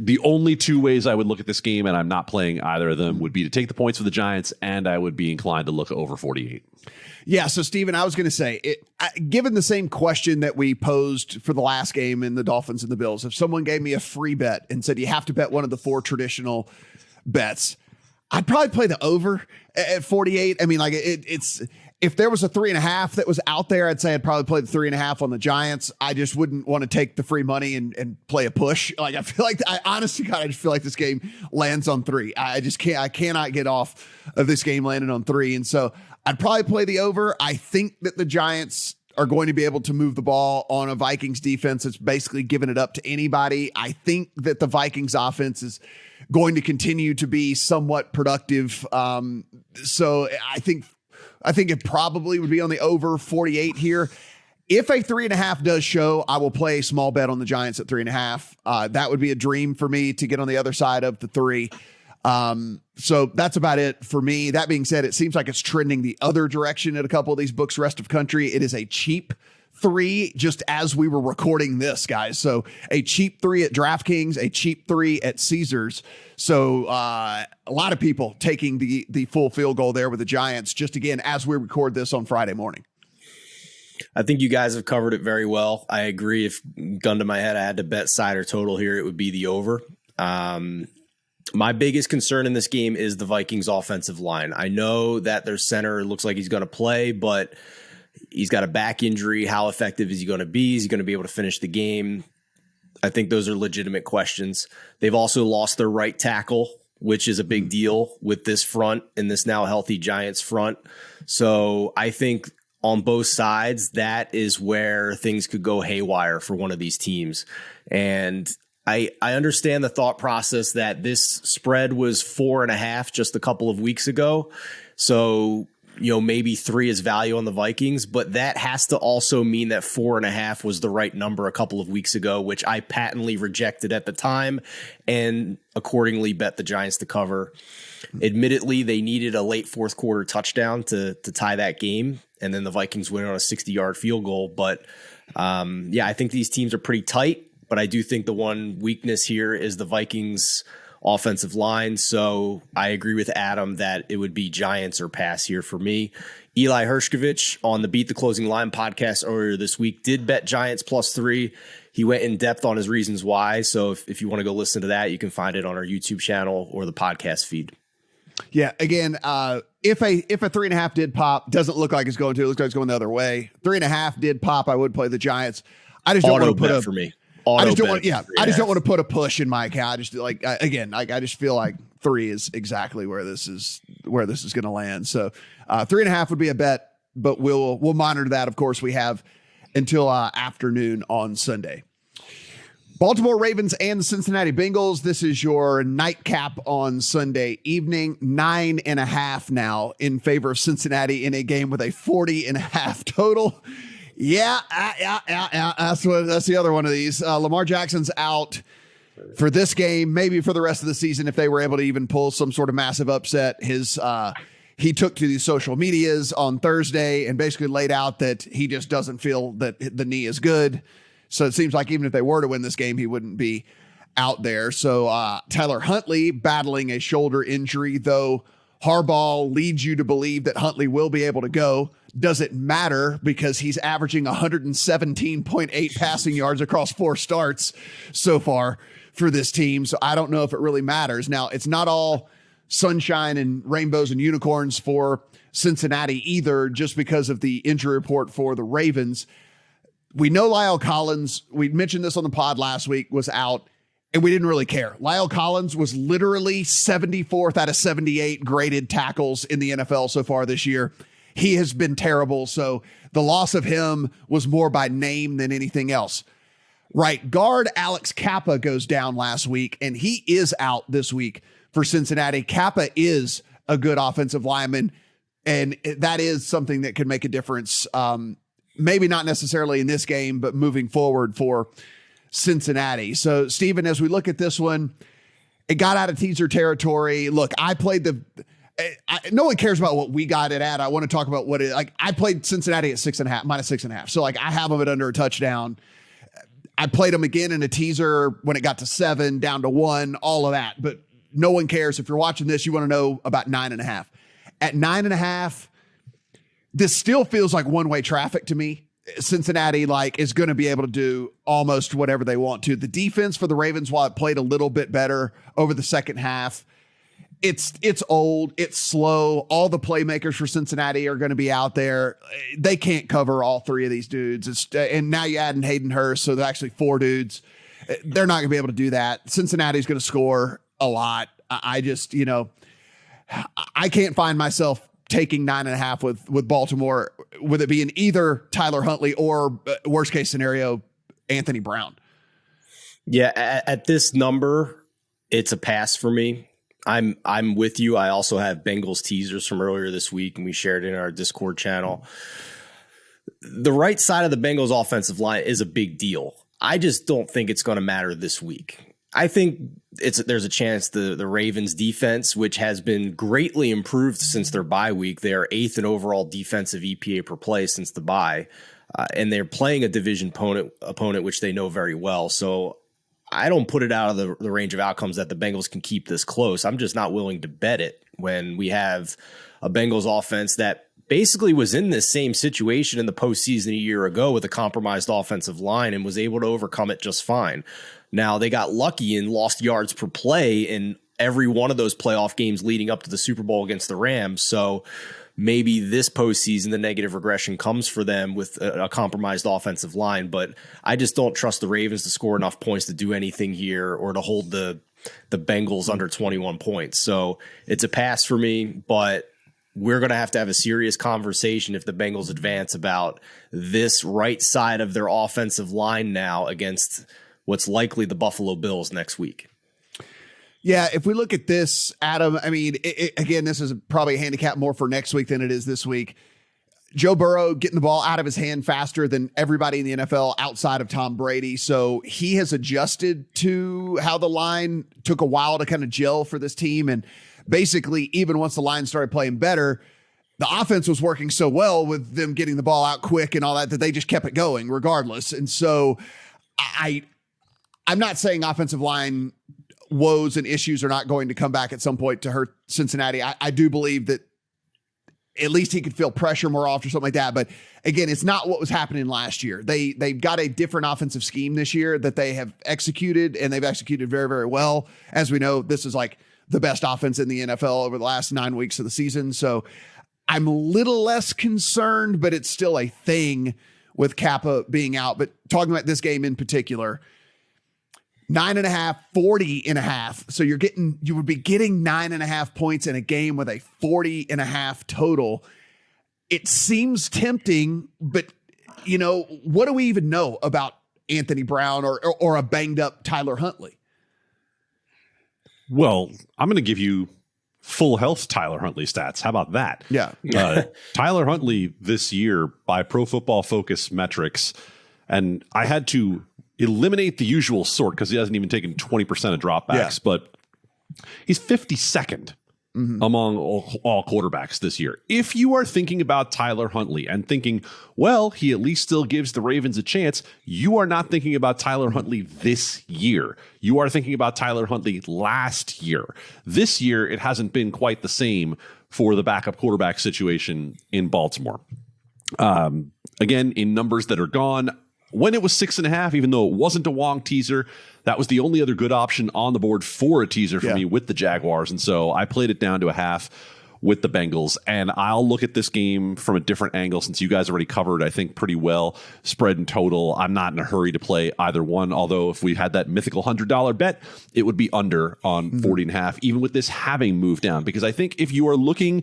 The only two ways I would look at this game, and I'm not playing either of them, would be to take the points for the Giants, and I would be inclined to look over 48. Yeah, so Steven, I was going to say, given the same question that we posed for the last game in the Dolphins and the Bills, if someone gave me a free bet and said you have to bet one of the four traditional bets, I'd probably play the over at 48. I mean, like it's if there was a 3.5 that was out there, I'd say I'd probably play the 3.5 on the Giants. I just wouldn't want to take the free money and play a push. Like I feel like I just feel like this game lands on 3. I cannot get off of this game landing on 3. And so I'd probably play the over. I think that the Giants are going to be able to move the ball on a Vikings defense that's basically giving it up to anybody. I think that the Vikings offense is going to continue to be somewhat productive. So I think it probably would be on the over 48 here. If a 3.5 does show, I will play a small bet on the Giants at 3.5. That would be a dream for me to get on the other side of the 3. So that's about it for me. That being said, it seems like it's trending the other direction at a couple of these books, rest of country. It is a cheap 3 just as we were recording this, guys. So a cheap 3 at DraftKings, a cheap 3 at Caesars. So a lot of people taking the full field goal there with the Giants, just again, as we record this on Friday morning. I think you guys have covered it very well. I agree. If gun to my head, I had to bet side or total here, it would be the over. My biggest concern in this game is the Vikings offensive line. I know that their center looks like he's going to play, but he's got a back injury. How effective is he going to be? Is he going to be able to finish the game? I think those are legitimate questions. They've also lost their right tackle, which is a big deal with this front and this now healthy Giants front. So I think on both sides, that is where things could go haywire for one of these teams. And I understand the thought process that this spread was 4.5 just a couple of weeks ago. So, maybe 3 is value on the Vikings, but that has to also mean that 4.5 was the right number a couple of weeks ago, which I patently rejected at the time and accordingly bet the Giants to cover. Admittedly, they needed a late fourth quarter touchdown to tie that game, and then the Vikings win on a 60-yard field goal. But I think these teams are pretty tight. But I do think the one weakness here is the Vikings offensive line. So I agree with Adam that it would be Giants or pass here for me. Eli Hershkovich on the Beat the Closing Line podcast earlier this week did bet Giants +3. He went in depth on his reasons why. So if you want to go listen to that, you can find it on our YouTube channel or the podcast feed. Yeah. Again, if a 3.5 did pop, doesn't look like it's going to. It looks like it's going the other way. 3.5 did pop. I would play the Giants. I just don't want to put up for me. I just don't want to put a push in my account. I just I just feel like 3 is exactly where this is going to land. So 3.5 would be a bet, but we'll monitor that. Of course, we have until afternoon on Sunday. Baltimore Ravens and the Cincinnati Bengals. This is your nightcap on Sunday evening. 9.5 now in favor of Cincinnati in a game with a 40.5 total. Yeah. That's the other one of these. Lamar Jackson's out for this game, maybe for the rest of the season if they were able to even pull some sort of massive upset. He took to the social medias on Thursday and basically laid out that he just doesn't feel that the knee is good. So it seems like even if they were to win this game, he wouldn't be out there. So Tyler Huntley battling a shoulder injury, though Harbaugh leads you to believe that Huntley will be able to go. Does it matter because he's averaging 117.8 passing yards across 4 starts so far for this team? So I don't know if it really matters. Now, it's not all sunshine and rainbows and unicorns for Cincinnati either, just because of the injury report for the Ravens. We know Lyle Collins, we mentioned this on the pod last week, was out, and we didn't really care. Lyle Collins was literally 74th out of 78 graded tackles in the NFL so far this year. He has been terrible, so the loss of him was more by name than anything else. Right guard Alex Kappa goes down last week, and he is out this week for Cincinnati. Kappa is a good offensive lineman, and that is something that could make a difference. Maybe not necessarily in this game, but moving forward for Cincinnati. So, Steven, as we look at this one, it got out of teaser territory. Look, I played no one cares about what we got it at. I want to talk about what I played Cincinnati at -6.5. So, I have them at under a touchdown. I played them again in a teaser when it got to 7, down to 1, all of that. But no one cares. If you're watching this, you want to know about 9.5. At 9.5, this still feels like one-way traffic to me. Cincinnati is going to be able to do almost whatever they want to. The defense for the Ravens, while it played a little bit better over the second half, it's old, it's slow. All the playmakers for Cincinnati are going to be out there. They can't cover all 3 of these dudes. And now you add in Hayden Hurst, so they're actually 4 dudes. They're not going to be able to do that. Cincinnati's going to score a lot. I just, I can't find myself taking 9.5 with Baltimore, with it being either Tyler Huntley or worst case scenario, Anthony Brown. Yeah. At this number, it's a pass for me. I'm with you. I also have Bengals teasers from earlier this week, and we shared it in our Discord channel. The right side of the Bengals offensive line is a big deal. I just don't think it's going to matter this week. I think there's a chance the Ravens defense, which has been greatly improved since their bye week. They are 8th in overall defensive EPA per play since the bye, and they're playing a division opponent, which they know very well. So I don't put it out of the range of outcomes that the Bengals can keep this close. I'm just not willing to bet it when we have a Bengals offense that basically was in this same situation in the postseason a year ago with a compromised offensive line and was able to overcome it just fine. Now, they got lucky and lost yards per play in every one of those playoff games leading up to the Super Bowl against the Rams. So maybe this postseason, the negative regression comes for them with a compromised offensive line. But I just don't trust the Ravens to score enough points to do anything here or to hold the Bengals under 21 points. So it's a pass for me, but we're going to have a serious conversation if the Bengals advance about this right side of their offensive line now against what's likely the Buffalo Bills next week. Yeah, if we look at this, Adam, I mean, again, this is probably a handicap more for next week than it is this week. Joe Burrow getting the ball out of his hand faster than everybody in the NFL outside of Tom Brady. So he has adjusted to how the line took a while to kind of gel for this team. And basically, even once the line started playing better, the offense was working so well with them getting the ball out quick and all that they just kept it going regardless. And so I'm not saying offensive line woes and issues are not going to come back at some point to hurt Cincinnati. I do believe that at least he could feel pressure more often or something like that. But again, it's not what was happening last year. They've got a different offensive scheme this year that they have executed, and they've executed very, very well. As we know, this is like the best offense in the NFL over the last 9 weeks of the season. So I'm a little less concerned, but it's still a thing with Kappa being out. But talking about this game in particular, 9.5, 40.5. So you would be getting 9.5 points in a game with a 40.5 total. It seems tempting, but what do we even know about Anthony Brown or a banged up Tyler Huntley? Well, I'm going to give you full health Tyler Huntley stats. How about that? Yeah. Tyler Huntley this year by Pro Football Focus metrics, and I had to eliminate the usual sort because he hasn't even taken 20% of dropbacks, but he's 52nd among all quarterbacks this year. If you are thinking about Tyler Huntley and thinking, well, he at least still gives the Ravens a chance, you are not thinking about Tyler Huntley this year. You are thinking about Tyler Huntley last year. This year, it hasn't been quite the same for the backup quarterback situation in Baltimore. Again, in numbers that are gone, when it was 6.5, even though it wasn't a Wong teaser, that was the only other good option on the board for a teaser for me with the Jaguars. And so I played it down to a half with the Bengals. And I'll look at this game from a different angle since you guys already covered, I think, pretty well spread and total. I'm not in a hurry to play either one, although if we had that mythical $100 bet, it would be under on 40.5, even with this having moved down. Because I think if you are looking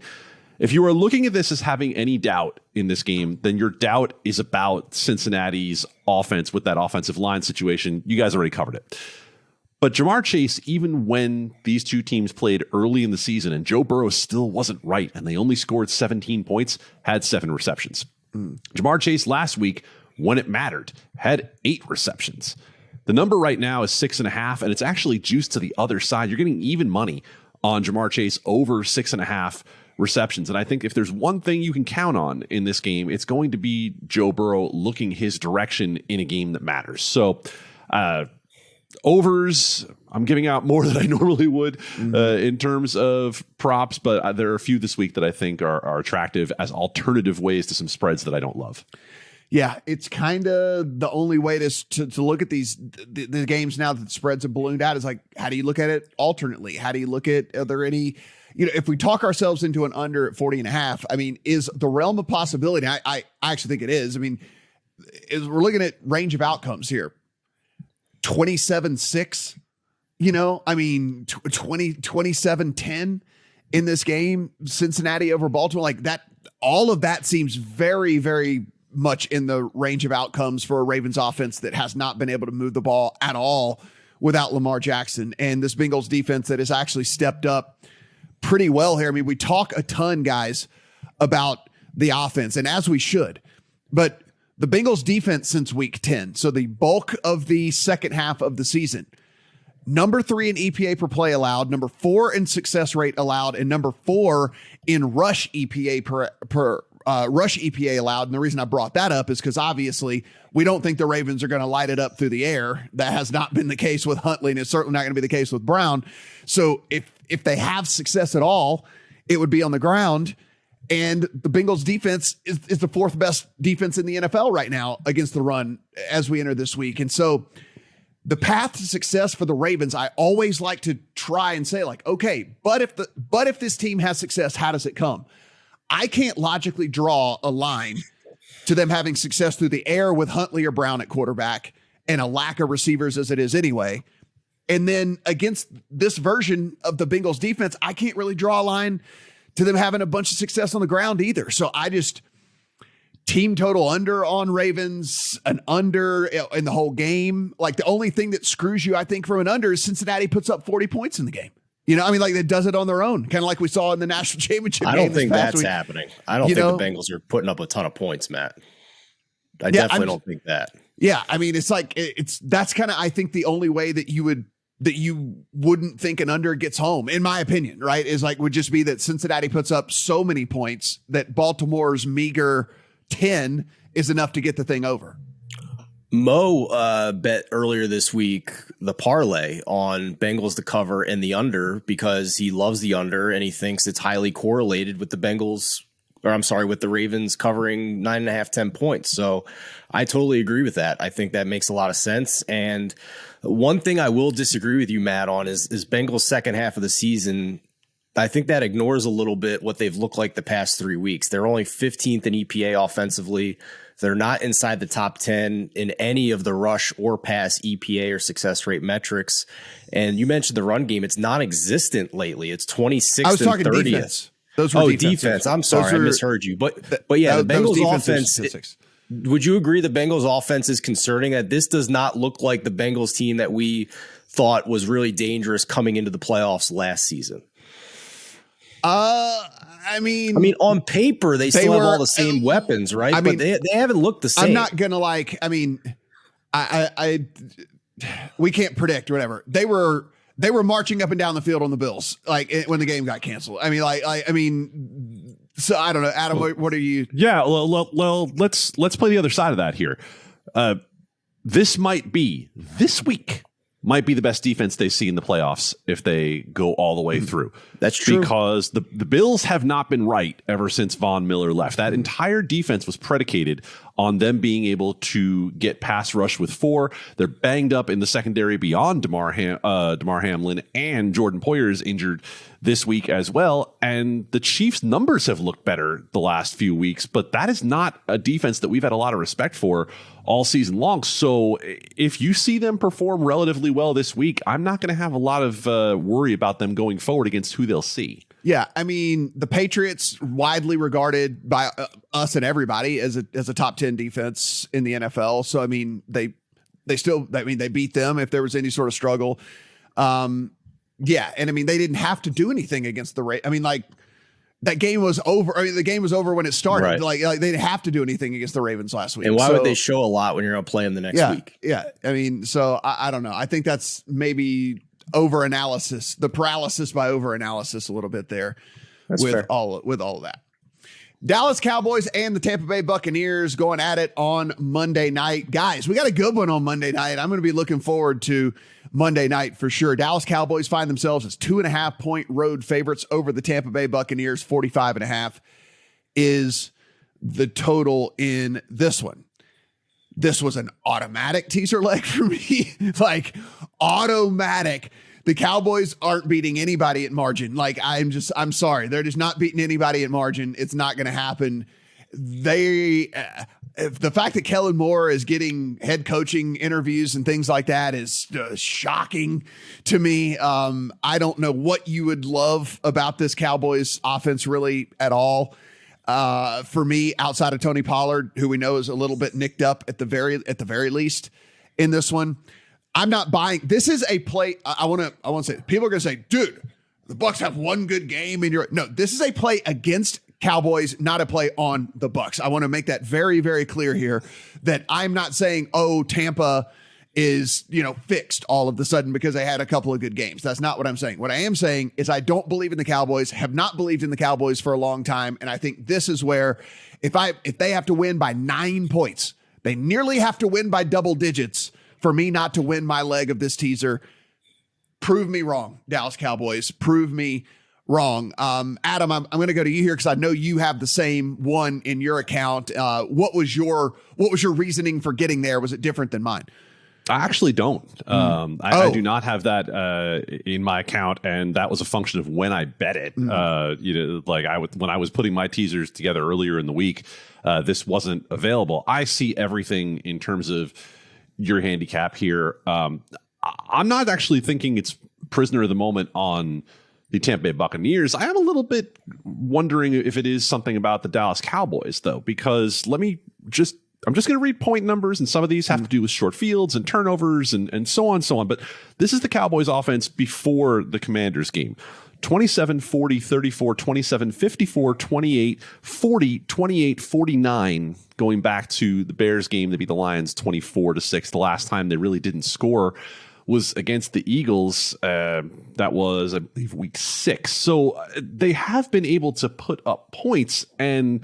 at this as having any doubt in this game, then your doubt is about Cincinnati's offense with that offensive line situation. You guys already covered it. But Jamar Chase, even when these two teams played early in the season and Joe Burrow still wasn't right and they only scored 17 points, had 7 receptions. Jamar Chase last week, when it mattered, had 8 receptions. The number right now is 6.5, and it's actually juiced to the other side. You're getting even money on Jamar Chase over 6.5 receptions. And I think if there's one thing you can count on in this game, it's going to be Joe Burrow looking his direction in a game that matters. So overs, I'm giving out more than I normally would in terms of props, but there are a few this week that I think are attractive as alternative ways to some spreads that I don't love. Yeah, it's kind of the only way to look at the games now that the spreads have ballooned out is like, how do you look at it alternately? How do you look at, are there any, if we talk ourselves into an under at 40.5, I mean, is the realm of possibility? I actually think it is. I mean, we're looking at range of outcomes here. 27-6, I mean, 27-10 in this game, Cincinnati over Baltimore, like that, all of that seems very, very much in the range of outcomes for a Ravens offense that has not been able to move the ball at all without Lamar Jackson. And this Bengals defense that has actually stepped up pretty well here. I mean, we talk a ton, guys, about the offense, and as we should, but the Bengals defense since week 10, so the bulk of the second half of the season, number 3 in EPA per play allowed, number 4 in success rate allowed, and number 4 in rush EPA per rush EPA allowed. And the reason I brought that up is because obviously we don't think the Ravens are going to light it up through the air. That has not been the case with Huntley, and it's certainly not going to be the case with Brown. So if they have success at all, it would be on the ground. And the Bengals defense is the 4th best defense in the NFL right now against the run as we enter this week. And so the path to success for the Ravens, I always like to try and say like, okay, but if this team has success, how does it come? I can't logically draw a line to them having success through the air with Huntley or Brown at quarterback and a lack of receivers as it is anyway. And then against this version of the Bengals defense, I can't really draw a line to them having a bunch of success on the ground either. So I just team total under on Ravens, an under in the whole game. Like the only thing that screws you, I think, from an under is Cincinnati puts up 40 points in the game. I mean, like it does it on their own, kind of like we saw in the national championship game. I don't think that's week. happening. I don't think the Bengals are putting up a ton of points, Matt. I definitely don't think that. Yeah, I mean, it's like that's kind of, I think, the only way that you wouldn't think an under gets home, in my opinion, right? Is like would just be that Cincinnati puts up so many points that Baltimore's meager 10 is enough to get the thing over. Mo bet earlier this week the parlay on Bengals to cover and the under because he loves the under and he thinks it's highly correlated with the Bengals, or I'm sorry, with the Ravens covering 9.5, 10 points. So I totally agree with that. I think that makes a lot of sense. And one thing I will disagree with you, Matt, on is Bengals second half of the season. I think that ignores a little bit what they've looked like the past 3 weeks. They're only 15th in EPA offensively. They're not inside the top 10 in any of the rush or pass EPA or success rate metrics. And you mentioned the run game. It's non-existent lately. It's 26th I was and talking 30th. Defense. Those were defense. I'm sorry. I misheard you. But yeah, the Bengals offense. Would you agree the Bengals offense is concerning? That this does not look like the Bengals team that we thought was really dangerous coming into the playoffs last season? I mean, on paper, they still have all the same weapons, right? But they haven't looked the same. I'm not going to we can't predict whatever. They were marching up and down the field on the Bills, like when the game got canceled. I mean, so I don't know, Adam, what are you? Yeah. Well, let's play the other side of that here. This might be this week might be the best defense they see in the playoffs if they go all the way through. That's true. Because the Bills have not been right ever since Von Miller left. That entire defense was predicated on them being able to get pass rush with 4. They're banged up in the secondary beyond Damar Hamlin, and Jordan Poyer's injured this week as well. And the Chiefs' numbers have looked better the last few weeks, but that is not a defense that we've had a lot of respect for all season long. So if you see them perform relatively well this week, I'm not going to have a lot of worry about them going forward against who they'll see. Yeah, I mean, the Patriots, widely regarded by us and everybody as a top 10 defense in the NFL. So, I mean, they beat them if there was any sort of struggle. Yeah, and I mean, they didn't have to do anything against the Ravens. I mean, like, that game was over. I mean, the game was over when it started. Right. Like they didn't have to do anything against the Ravens last week. And why would they show a lot when you're going to play them the next week? Yeah, I mean, so I don't know. I think that's maybe over-analysis, the paralysis by over-analysis a little bit there. That's fair. all of that. Dallas Cowboys and the Tampa Bay Buccaneers going at it on Monday night. Guys, we got a good one on Monday night. I'm going to be looking forward to Monday night for sure. Dallas Cowboys find themselves as 2.5-point road favorites over the Tampa Bay Buccaneers. 45.5 is the total in this one. This was an automatic teaser leg for me. Like, automatic. The Cowboys aren't beating anybody at margin. Like, I'm sorry. They're just not beating anybody at margin. It's not going to happen. The fact that Kellen Moore is getting head coaching interviews and things like that is shocking to me. I don't know what you would love about this Cowboys offense really at all. For me, outside of Tony Pollard, who we know is a little bit nicked up at the very least in this one. I'm not buying. This is a play. I want to say, people are going to say, dude, the Bucs have one good game and no, this is a play against Cowboys, not a play on the Bucs. I want to make that very, very clear here that I'm not saying, oh, Tampa is, fixed all of a sudden because they had a couple of good games. That's not what I'm saying. What I am saying is I don't believe in the Cowboys, have not believed in the Cowboys for a long time. And I think this is where if they have to win by 9 points, they nearly have to win by double digits for me not to win my leg of this teaser. Prove me wrong, Dallas Cowboys. Prove me wrong. Adam, I'm going to go to you here because I know you have the same one in your account. What was your reasoning for getting there? Was it different than mine? I actually don't. I do not have that in my account, and that was a function of when I bet it. When I was putting my teasers together earlier in the week, this wasn't available. I see everything in terms of your handicap here. I'm not actually thinking it's prisoner of the moment on the Tampa Bay Buccaneers. I am a little bit wondering if it is something about the Dallas Cowboys, though, because I'm just going to read point numbers, and some of these have to do with short fields and turnovers and so on and so on. But this is the Cowboys offense before the Commanders game. 27, 40, 34, 27, 54, 28, 40, 28, 49, going back to the Bears game. They beat the Lions 24-6. The last time they really didn't score was against the Eagles. That was, I believe, week 6. So they have been able to put up points. And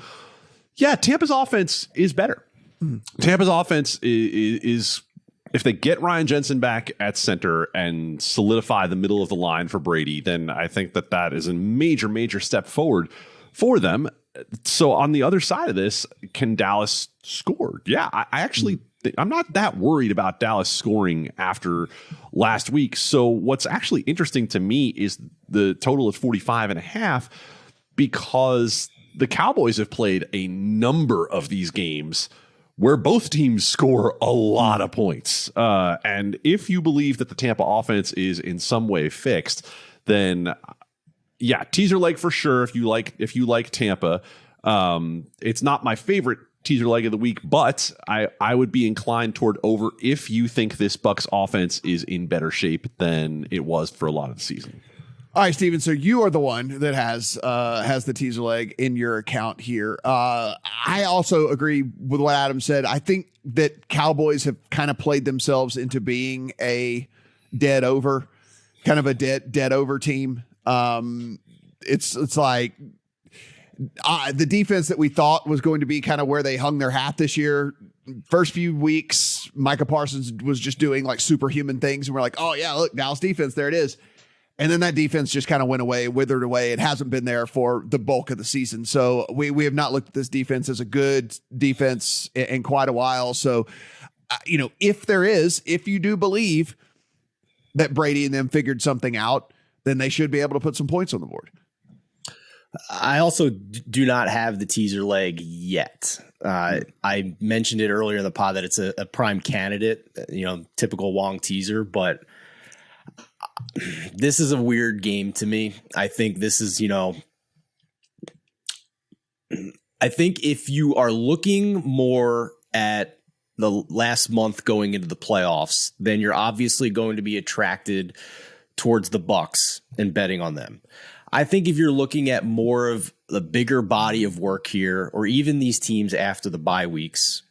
yeah, Tampa's offense is better. Tampa's offense is if they get Ryan Jensen back at center and solidify the middle of the line for Brady, then I think that is a major, major step forward for them. So on the other side of this, can Dallas score? Yeah, I actually I'm not that worried about Dallas scoring after last week. So what's actually interesting to me is the total of 45.5, because the Cowboys have played a number of these games where both teams score a lot of points. And if you believe that the Tampa offense is in some way fixed, then yeah, teaser leg for sure. If you like Tampa, it's not my favorite teaser leg of the week, but I would be inclined toward over if you think this Bucs offense is in better shape than it was for a lot of the season. All right, Steven. So you are the one that has the teaser leg in your account here. I also agree with what Adam said. I think that Cowboys have kind of played themselves into being a dead over team. It's like the defense that we thought was going to be kind of where they hung their hat this year. First few weeks, Micah Parsons was just doing like superhuman things. And we're like, oh, yeah, look, Dallas defense, there it is. And then that defense just kind of went away, withered away. It hasn't been there for the bulk of the season. So we have not looked at this defense as a good defense in quite a while. So, if you do believe that Brady and them figured something out, then they should be able to put some points on the board. I also do not have the teaser leg yet. I mentioned it earlier in the pod that it's a prime candidate, typical Wong teaser, but this is a weird game to me. I think this is, I think if you are looking more at the last month going into the playoffs, then you're obviously going to be attracted towards the Bucs and betting on them. I think if you're looking at more of the bigger body of work here, or even these teams after the bye weeks,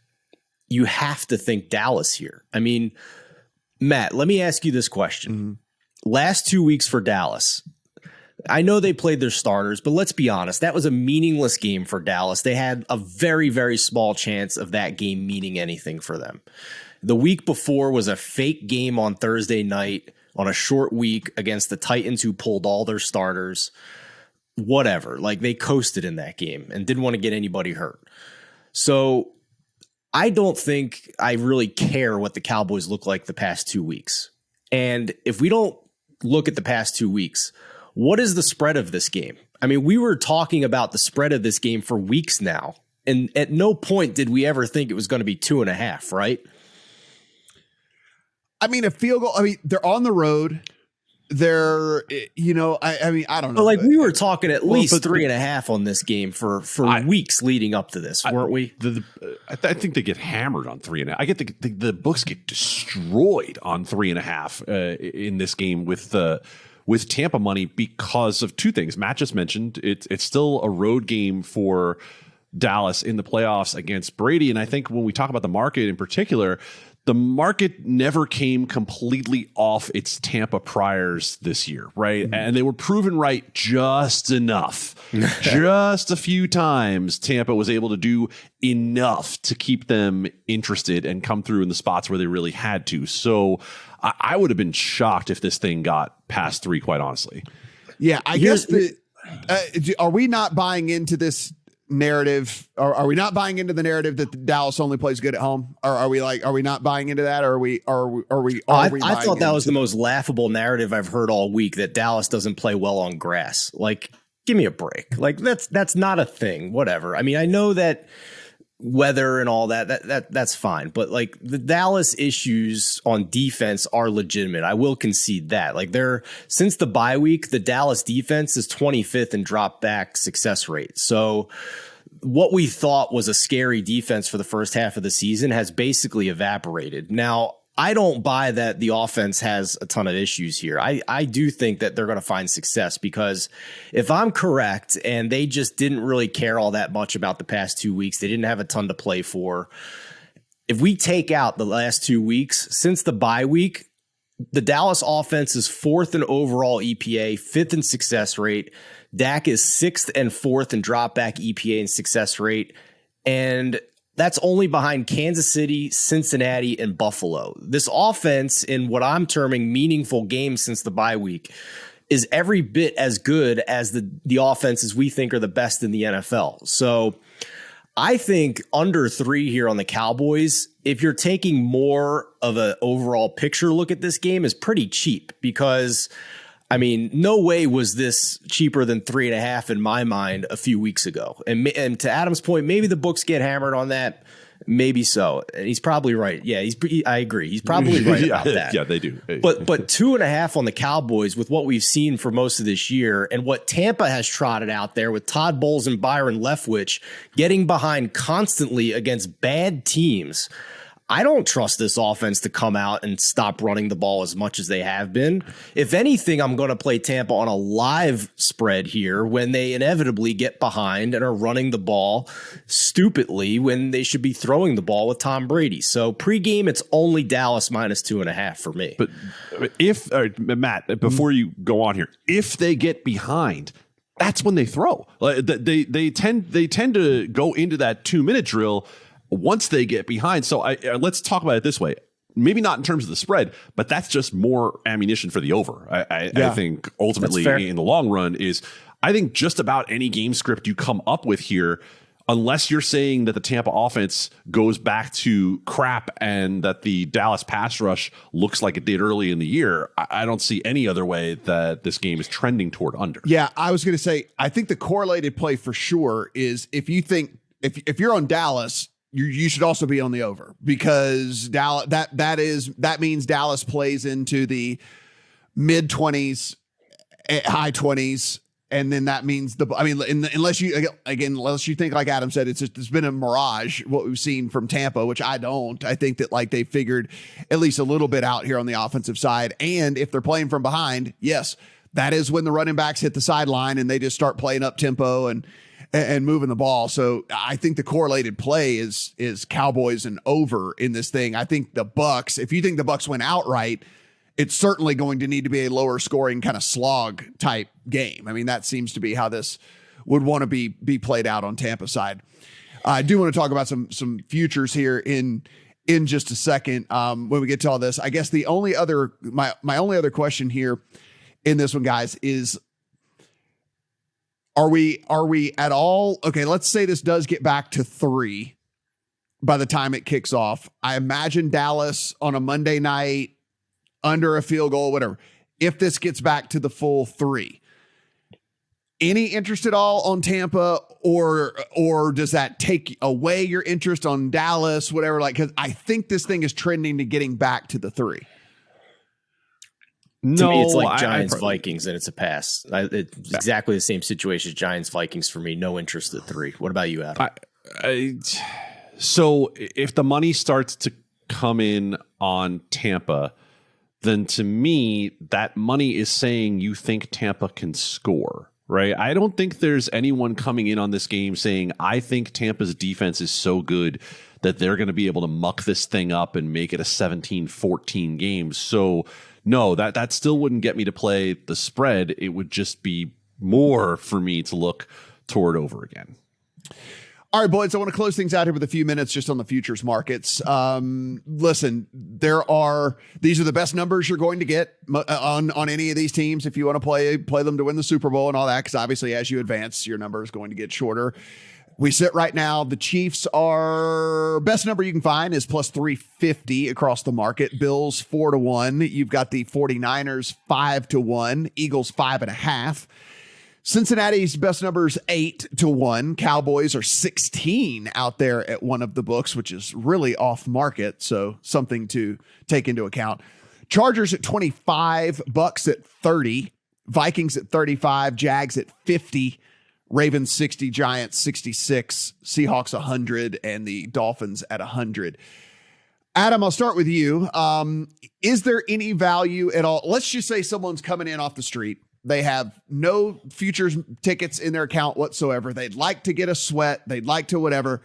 you have to think Dallas here. I mean, Matt, let me ask you this question. Mm-hmm. Last 2 weeks for Dallas, I know they played their starters, but let's be honest, that was a meaningless game for Dallas. They had a very, very small chance of that game meaning anything for them. The week before was a fake game on Thursday night on a short week against the Titans, who pulled all their starters. Whatever. Like, they coasted in that game and didn't want to get anybody hurt. So I don't think I really care what the Cowboys look like the past 2 weeks. And if we don't look at the past 2 weeks, what is the spread of this game? I mean, we were talking about the spread of this game for weeks now, and at no point did we ever think it was going to be 2.5, right? I mean, a field goal. I mean, they're on the road. They're, I mean, I don't know. But like, we were talking at least 3.5 on this game for weeks leading up to this, weren't we? I think they get hammered on 3.5. I get the books get destroyed on 3.5 in this game with Tampa money because of two things. Matt just mentioned it's still a road game for Dallas in the playoffs against Brady, and I think when we talk about the market in particular, the market never came completely off its Tampa priors this year, right? Mm-hmm. And they were proven right just enough. Just a few times Tampa was able to do enough to keep them interested and come through in the spots where they really had to. So I would have been shocked if this thing got past 3, quite honestly. Yeah, I guess are we not buying into this narrative? Are we not buying into the narrative that Dallas only plays good at home? Or are we not buying into that? Or I thought that was the most laughable narrative I've heard all week, that Dallas doesn't play well on grass. Like, give me a break. Like, that's not a thing. Whatever. I mean, I know that weather and all that's fine, but like, the Dallas issues on defense are legitimate. I will concede that. Like, since the bye week, the Dallas defense is 25th in drop back success rate. So what we thought was a scary defense for the first half of the season has basically evaporated. Now, I don't buy that the offense has a ton of issues here. I do think that they're going to find success, because if I'm correct and they just didn't really care all that much about the past 2 weeks, they didn't have a ton to play for. If we take out the last 2 weeks since the bye week, the Dallas offense is 4th in overall EPA, 5th in success rate. Dak is 6th and 4th in drop back EPA and success rate. And that's only behind Kansas City, Cincinnati, and Buffalo. This offense, in what I'm terming meaningful games since the bye week, is every bit as good as the offenses we think are the best in the NFL. So I think under 3 here on the Cowboys, if you're taking more of an overall picture look at this game, is pretty cheap, because I mean, no way was this cheaper than 3.5 in my mind a few weeks ago. And to Adam's point, maybe the books get hammered on that. Maybe so. And he's probably right. Yeah, I agree. He's probably right about that. Yeah, they do. But 2.5 on the Cowboys with what we've seen for most of this year, and what Tampa has trotted out there with Todd Bowles and Byron Leftwich getting behind constantly against bad teams. I don't trust this offense to come out and stop running the ball as much as they have been. If anything, I'm going to play Tampa on a live spread here when they inevitably get behind and are running the ball stupidly when they should be throwing the ball with Tom Brady. So pregame, it's only Dallas minus 2.5 for me. But if Matt, before you go on here, if they get behind, that's when they throw. They tend to go into that 2-minute drill once they get behind. So let's talk about it this way. Maybe not in terms of the spread, but that's just more ammunition for the over. I think ultimately in the long run I think just about any game script you come up with here, unless you're saying that the Tampa offense goes back to crap and that the Dallas pass rush looks like it did early in the year, I don't see any other way that this game is trending toward under. Yeah, I was going to say, I think the correlated play for sure is if you think, if you're on Dallas, you should also be on the over, because Dallas, that means Dallas plays into the mid 20s, high 20s. And then that means unless you think, like Adam said, it's been a mirage what we've seen from Tampa, which I don't. I think that they figured at least a little bit out here on the offensive side. And if they're playing from behind, yes, that is when the running backs hit the sideline and they just start playing up tempo and moving the ball. So I think the correlated play is Cowboys and over in this thing. I think the Bucks, if you think the Bucks win outright, it's certainly going to need to be a lower scoring kind of slog type game. I mean, that seems to be how this would want to be played out on Tampa side. I do want to talk about some futures here in just a second. When we get to all this, I guess the only other, my only other question here in this one, guys, is are we at all, okay, let's say this does get back to 3 by the time it kicks off. I imagine Dallas on a Monday night, under a field goal, whatever. If this gets back to the full 3, any interest at all on Tampa, or does that take away your interest on Dallas, whatever? Because I think this thing is trending to getting back to the 3. No, to me, it's like Giants Vikings, and it's a pass. It's exactly the same situation as Giants Vikings for me. No interest at 3. What about you, Adam? So if the money starts to come in on Tampa, then to me, that money is saying you think Tampa can score, right? I don't think there's anyone coming in on this game saying, I think Tampa's defense is so good that they're going to be able to muck this thing up and make it a 17-14 game. So no, that still wouldn't get me to play the spread. It would just be more for me to look toward over again. All right, boys, I want to close things out here with a few minutes just on the futures markets. Listen, these are the best numbers you're going to get on any of these teams if you want to play them to win the Super Bowl and all that, because obviously as you advance, your number is going to get shorter. We sit right now, the Chiefs are best number you can find is plus 350 across the market. Bills 4-1. You've got the 49ers 5-1. Eagles 5.5. Cincinnati's best number is 8-1. Cowboys are 16 out there at one of the books, which is really off market. So something to take into account. Chargers at 25, Bucks at 30, Vikings at 35, Jags at 50, Ravens 60, Giants 66, Seahawks 100, and the Dolphins at 100. Adam, I'll start with you. Is there any value at all? Let's just say someone's coming in off the street. They have no futures tickets in their account whatsoever. They'd like to get a sweat. They'd like to whatever.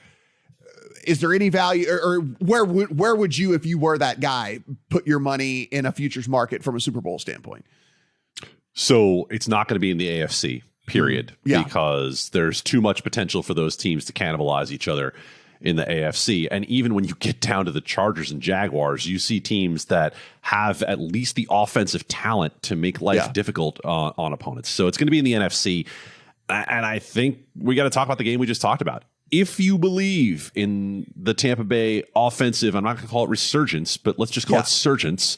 Is there any value, or where would you, if you were that guy, put your money in a futures market from a Super Bowl standpoint? So it's not going to be in the AFC, period, because there's too much potential for those teams to cannibalize each other in the AFC. And even when you get down to the Chargers and Jaguars, you see teams that have at least the offensive talent to make life difficult on opponents. So it's going to be in the NFC. And I think we got to talk about the game we just talked about. If you believe in the Tampa Bay offensive, I'm not going to call it resurgence, but let's just call it surgence,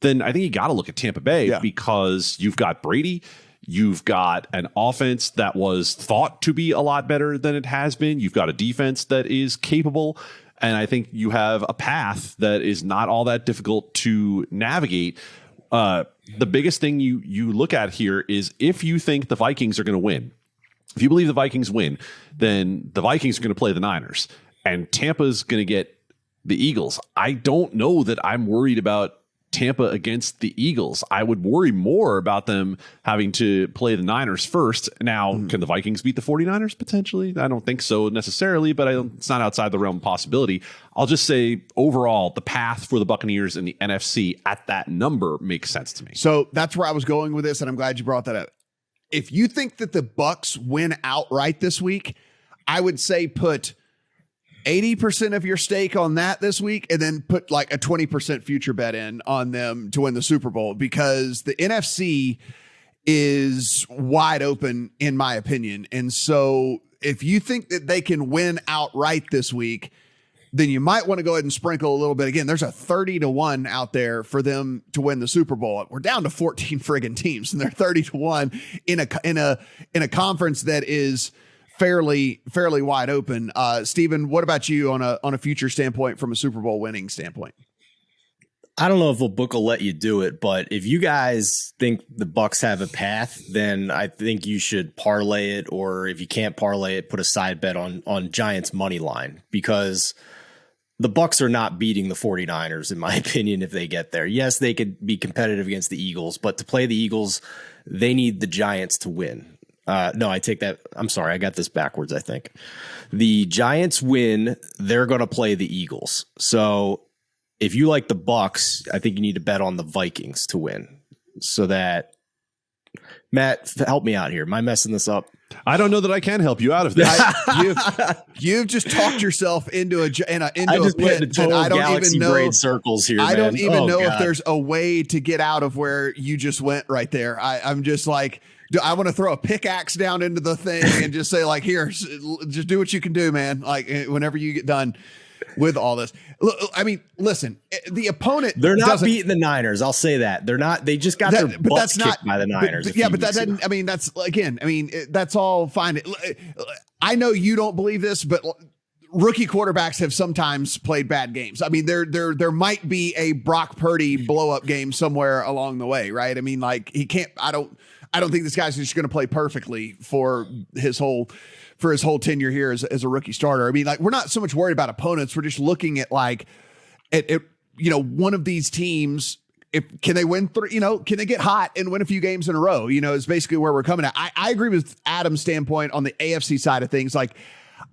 then I think you got to look at Tampa Bay because you've got Brady. You've got an offense that was thought to be a lot better than it has been. You've got a defense that is capable. And I think you have a path that is not all that difficult to navigate. The biggest thing you look at here is if you think the Vikings are going to win, if you believe the Vikings win, then the Vikings are going to play the Niners and Tampa's going to get the Eagles. I don't know that I'm worried about Tampa against the Eagles. I would worry more about them having to play the Niners first. Now, can the Vikings beat the 49ers potentially? I don't think so necessarily, but it's not outside the realm of possibility. I'll just say overall, the path for the Buccaneers in the NFC at that number makes sense to me. So that's where I was going with this, and I'm glad you brought that up. if you think that the Bucs win outright this week, I would say put 80% of your stake on that this week, and then put like a 20% future bet in on them to win the Super Bowl, because the NFC is wide open in my opinion. And so if you think that they can win outright this week, then you might want to go ahead and sprinkle a little bit. Again, there's a 30-1 out there for them to win the Super Bowl. We're down to 14 friggin' teams, and they're 30-1 in a conference that is fairly wide open. Steven, what about you on a future standpoint from a Super Bowl winning standpoint? I don't know if a book will let you do it, but if you guys think the Bucs have a path, then I think you should parlay it, or if you can't parlay it, put a side bet on Giants money line, because the Bucs are not beating the 49ers, in my opinion, if they get there. Yes, they could be competitive against the Eagles, but to play the Eagles, they need the Giants to win. No, I take that. I'm sorry. I got this backwards, I think. The Giants win, they're going to play the Eagles. So if you like the Bucs, I think you need to bet on the Vikings to win. So that, Matt, help me out here. Am I messing this up? I don't know that I can help you out of this. You've just talked yourself into a pit that I don't even know circles here. I don't even know if there's a way to get out of where you just went right there. I'm just like, I want to throw a pickaxe down into the thing and just say, like, here, just do what you can do, man. Like, whenever you get done with all this. I mean, listen, the opponent, they're not beating the Niners. I'll say that they're not. They just got their butts kicked by the Niners. But that doesn't. I mean, that's again. I mean, that's all fine. I know you don't believe this, but rookie quarterbacks have sometimes played bad games. I mean, there might be a Brock Purdy blow up game somewhere along the way, right? I mean, like, he can't. I don't think this guy's just going to play perfectly for his whole tenure here as a rookie starter. I mean, like, we're not so much worried about opponents. We're just looking at one of these teams. Can they win three? Can they get hot and win a few games in a row? Is basically where we're coming at. I agree with Adam's standpoint on the AFC side of things. Like,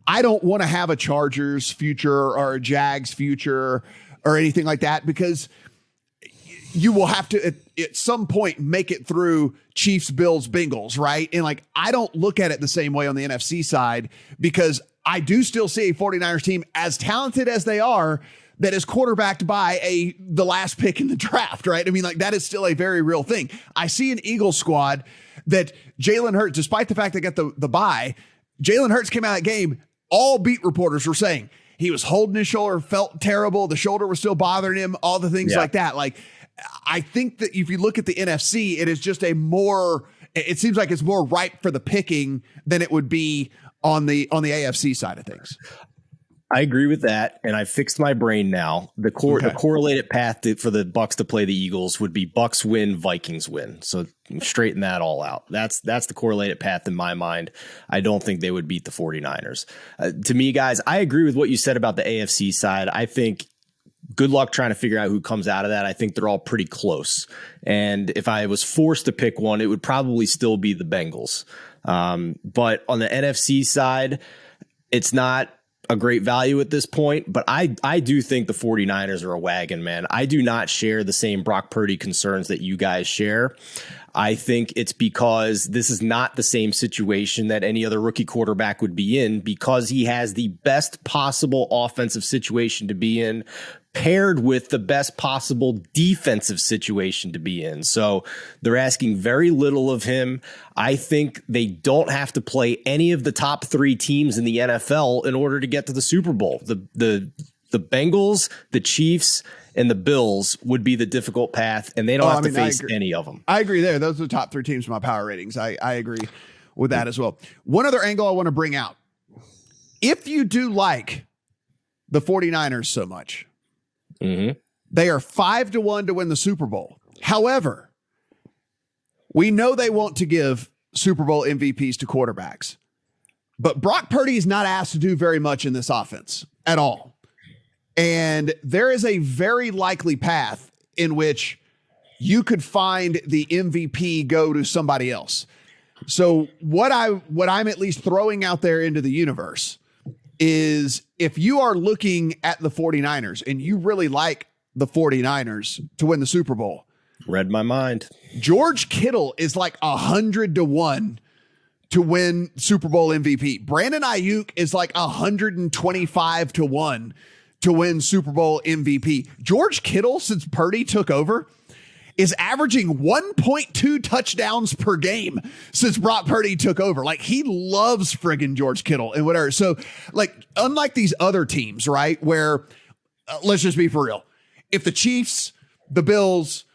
I don't want to have a Chargers future or a Jags future or anything like that, because you will have to at some point make it through Chiefs, Bills, Bengals, right? And like, I don't look at it the same way on the NFC side, because I do still see a 49ers team, as talented as they are, that is quarterbacked by the last pick in the draft, right? I mean, like, that is still a very real thing. I see an Eagles squad that Jalen Hurts, despite the fact they got the bye, Jalen Hurts came out of that game, all beat reporters were saying he was holding his shoulder, felt terrible, the shoulder was still bothering him, all the things like that. Like, I think that if you look at the NFC, it is just it seems like it's more ripe for the picking than it would be on the AFC side of things. I agree with that, and I fixed my brain now. The correlated path for the Bucs to play the Eagles would be Bucs win, Vikings win. So straighten that all out. That's the correlated path in my mind. I don't think they would beat the 49ers. To me, guys, I agree with what you said about the AFC side. I think good luck trying to figure out who comes out of that. I think they're all pretty close. And if I was forced to pick one, it would probably still be the Bengals. But on the NFC side, it's not a great value at this point, but I do think the 49ers are a wagon, man. I do not share the same Brock Purdy concerns that you guys share. I think it's because this is not the same situation that any other rookie quarterback would be in, because he has the best possible offensive situation to be in, paired with the best possible defensive situation to be in. So they're asking very little of him. I think they don't have to play any of the top three teams in the NFL in order to get to the Super Bowl. The Bengals, the Chiefs, and the Bills would be the difficult path, and they don't have to face any of them. I agree there. Those are the top three teams in my power ratings. I agree with that as well. One other angle I want to bring out. If you do like the 49ers so much, they are 5-1 to win the Super Bowl. However, we know they want to give Super Bowl MVPs to quarterbacks, but Brock Purdy is not asked to do very much in this offense at all. And there is a very likely path in which you could find the MVP go to somebody else. So what I'm at least throwing out there into the universe is, if you are looking at the 49ers and you really like the 49ers to win the Super Bowl, Read my mind. George Kittle is like 100-1 to win Super Bowl MVP. Brandon Ayuk is like 125-1 to win Super Bowl MVP. George Kittle, since Purdy took over, is averaging 1.2 touchdowns per game since Brock Purdy took over. Like, he loves friggin' George Kittle and whatever. So, like, unlike these other teams, right, where, let's just be for real, if the Chiefs, the Bills,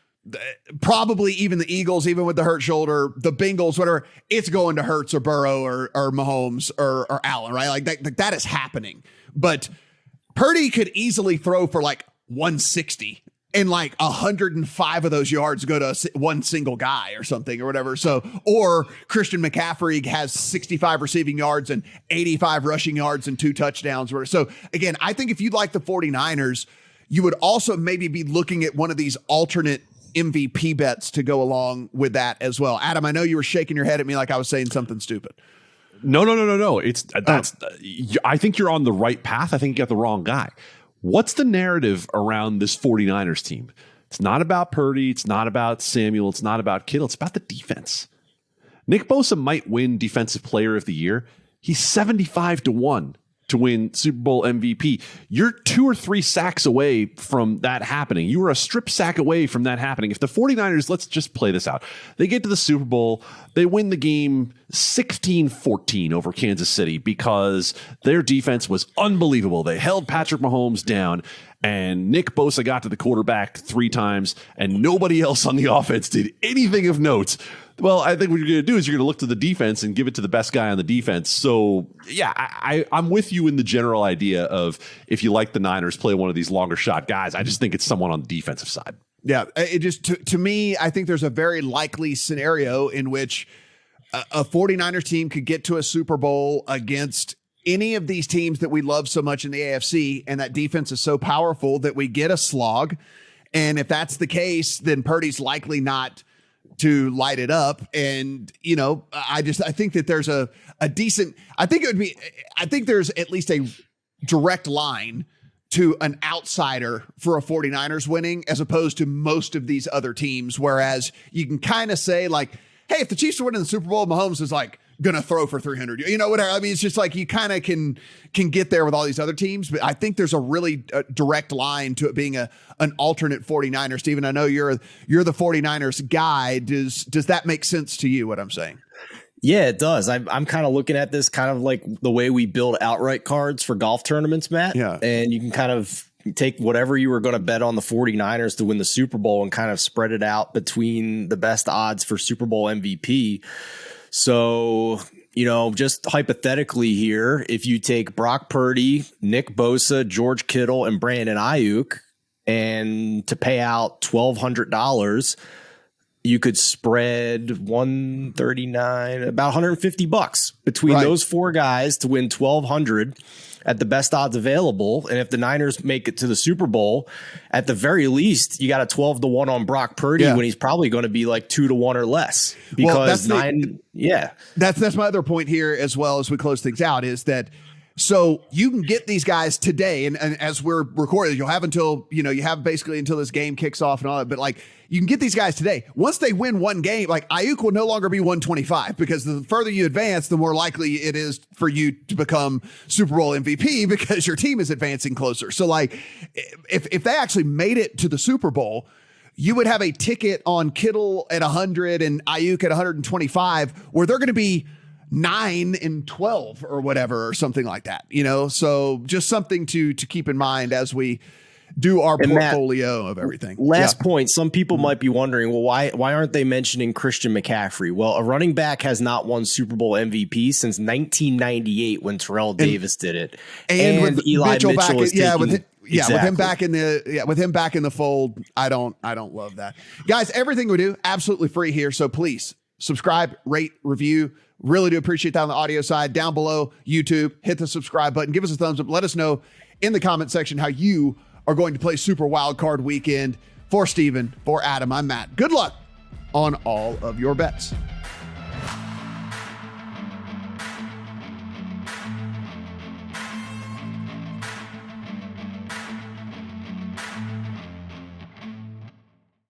probably even the Eagles, even with the hurt shoulder, the Bengals, whatever, it's going to Hurts or Burrow or Mahomes or Allen, right? Like, that is happening. But Purdy could easily throw for like 160. And like 105 of those yards go to one single guy or something or whatever. So, or Christian McCaffrey has 65 receiving yards and 85 rushing yards and 2 touchdowns. So again, I think if you like the 49ers, you would also maybe be looking at one of these alternate MVP bets to go along with that as well. Adam, I know you were shaking your head at me like I was saying something stupid. No. I think you're on the right path. I think you got the wrong guy. What's the narrative around this 49ers team? It's not about Purdy. It's not about Samuel. It's not about Kittle. It's about the defense. Nick Bosa might win Defensive Player of the Year. He's 75-1 to win Super Bowl MVP. You're 2 or 3 sacks away from that happening. You were a strip sack away from that happening. If the 49ers, let's just play this out. They get to the Super Bowl. They win the game 16-14 over Kansas City because their defense was unbelievable. They held Patrick Mahomes down, and Nick Bosa got to the quarterback 3 times, and nobody else on the offense did anything of note. Well, I think what you're going to do is you're going to look to the defense and give it to the best guy on the defense. So, yeah, I'm with you in the general idea of if you like the Niners, play one of these longer shot guys. I just think it's someone on the defensive side. Yeah, it just to me, I think there's a very likely scenario in which a 49ers team could get to a Super Bowl against any of these teams that we love so much in the AFC, and that defense is so powerful that we get a slog. And if that's the case, then Purdy's likely not to light it up. And, you know, I think that there's a decent, I think there's at least a direct line to an outsider for a 49ers winning as opposed to most of these other teams. Whereas you can kind of say like, hey, if the Chiefs are winning the Super Bowl, Mahomes is like going to throw for 300, you know, whatever. I mean, it's just like, you kind of can get there with all these other teams, but I think there's a really direct line to it being an alternate 49ers. Steven, I know you're the 49ers guy. Does that make sense to you, what I'm saying? Yeah, it does. I'm kind of looking at this kind of like the way we build outright cards for golf tournaments, Matt. Yeah. And you can kind of take whatever you were going to bet on the 49ers to win the Super Bowl and kind of spread it out between the best odds for Super Bowl MVP. So, you know, just hypothetically here, if you take Brock Purdy, Nick Bosa, George Kittle, and Brandon Ayuk, and to pay out $1,200, you could spread $139, about $150 between those 4 guys to win $1,200 at the best odds available. And if the Niners make it to the Super Bowl, at the very least, you got a 12-1 on Brock Purdy when he's probably going to be like 2-1 or less. Because that's my other point here as well as we close things out is that, so you can get these guys today, and as we're recording, you'll have until, you know, you have basically until this game kicks off and all that, but like you can get these guys today. Once they win one game, like Ayuk will no longer be 125 because the further you advance, the more likely it is for you to become Super Bowl MVP because your team is advancing closer. So like if they actually made it to the Super Bowl, you would have a ticket on Kittle at 100 and Ayuk at 125 where they're going to be 9 and 12 or whatever, or something like that, you know? So just something to keep in mind as we do our portfolio of everything. Last point. Some people might be wondering, well, why aren't they mentioning Christian McCaffrey? Well, a running back has not won Super Bowl MVP since 1998 when Terrell Davis did it. And with Eli Mitchell back is with him back in the fold, I don't love that. Guys, everything we do absolutely free here, so please subscribe, rate, review. Really do appreciate that on the audio side. Down below, YouTube, hit the subscribe button. Give us a thumbs up. Let us know in the comment section how you are going to play Super Wild Card Weekend. For Steven, for Adam, I'm Matt. Good luck on all of your bets.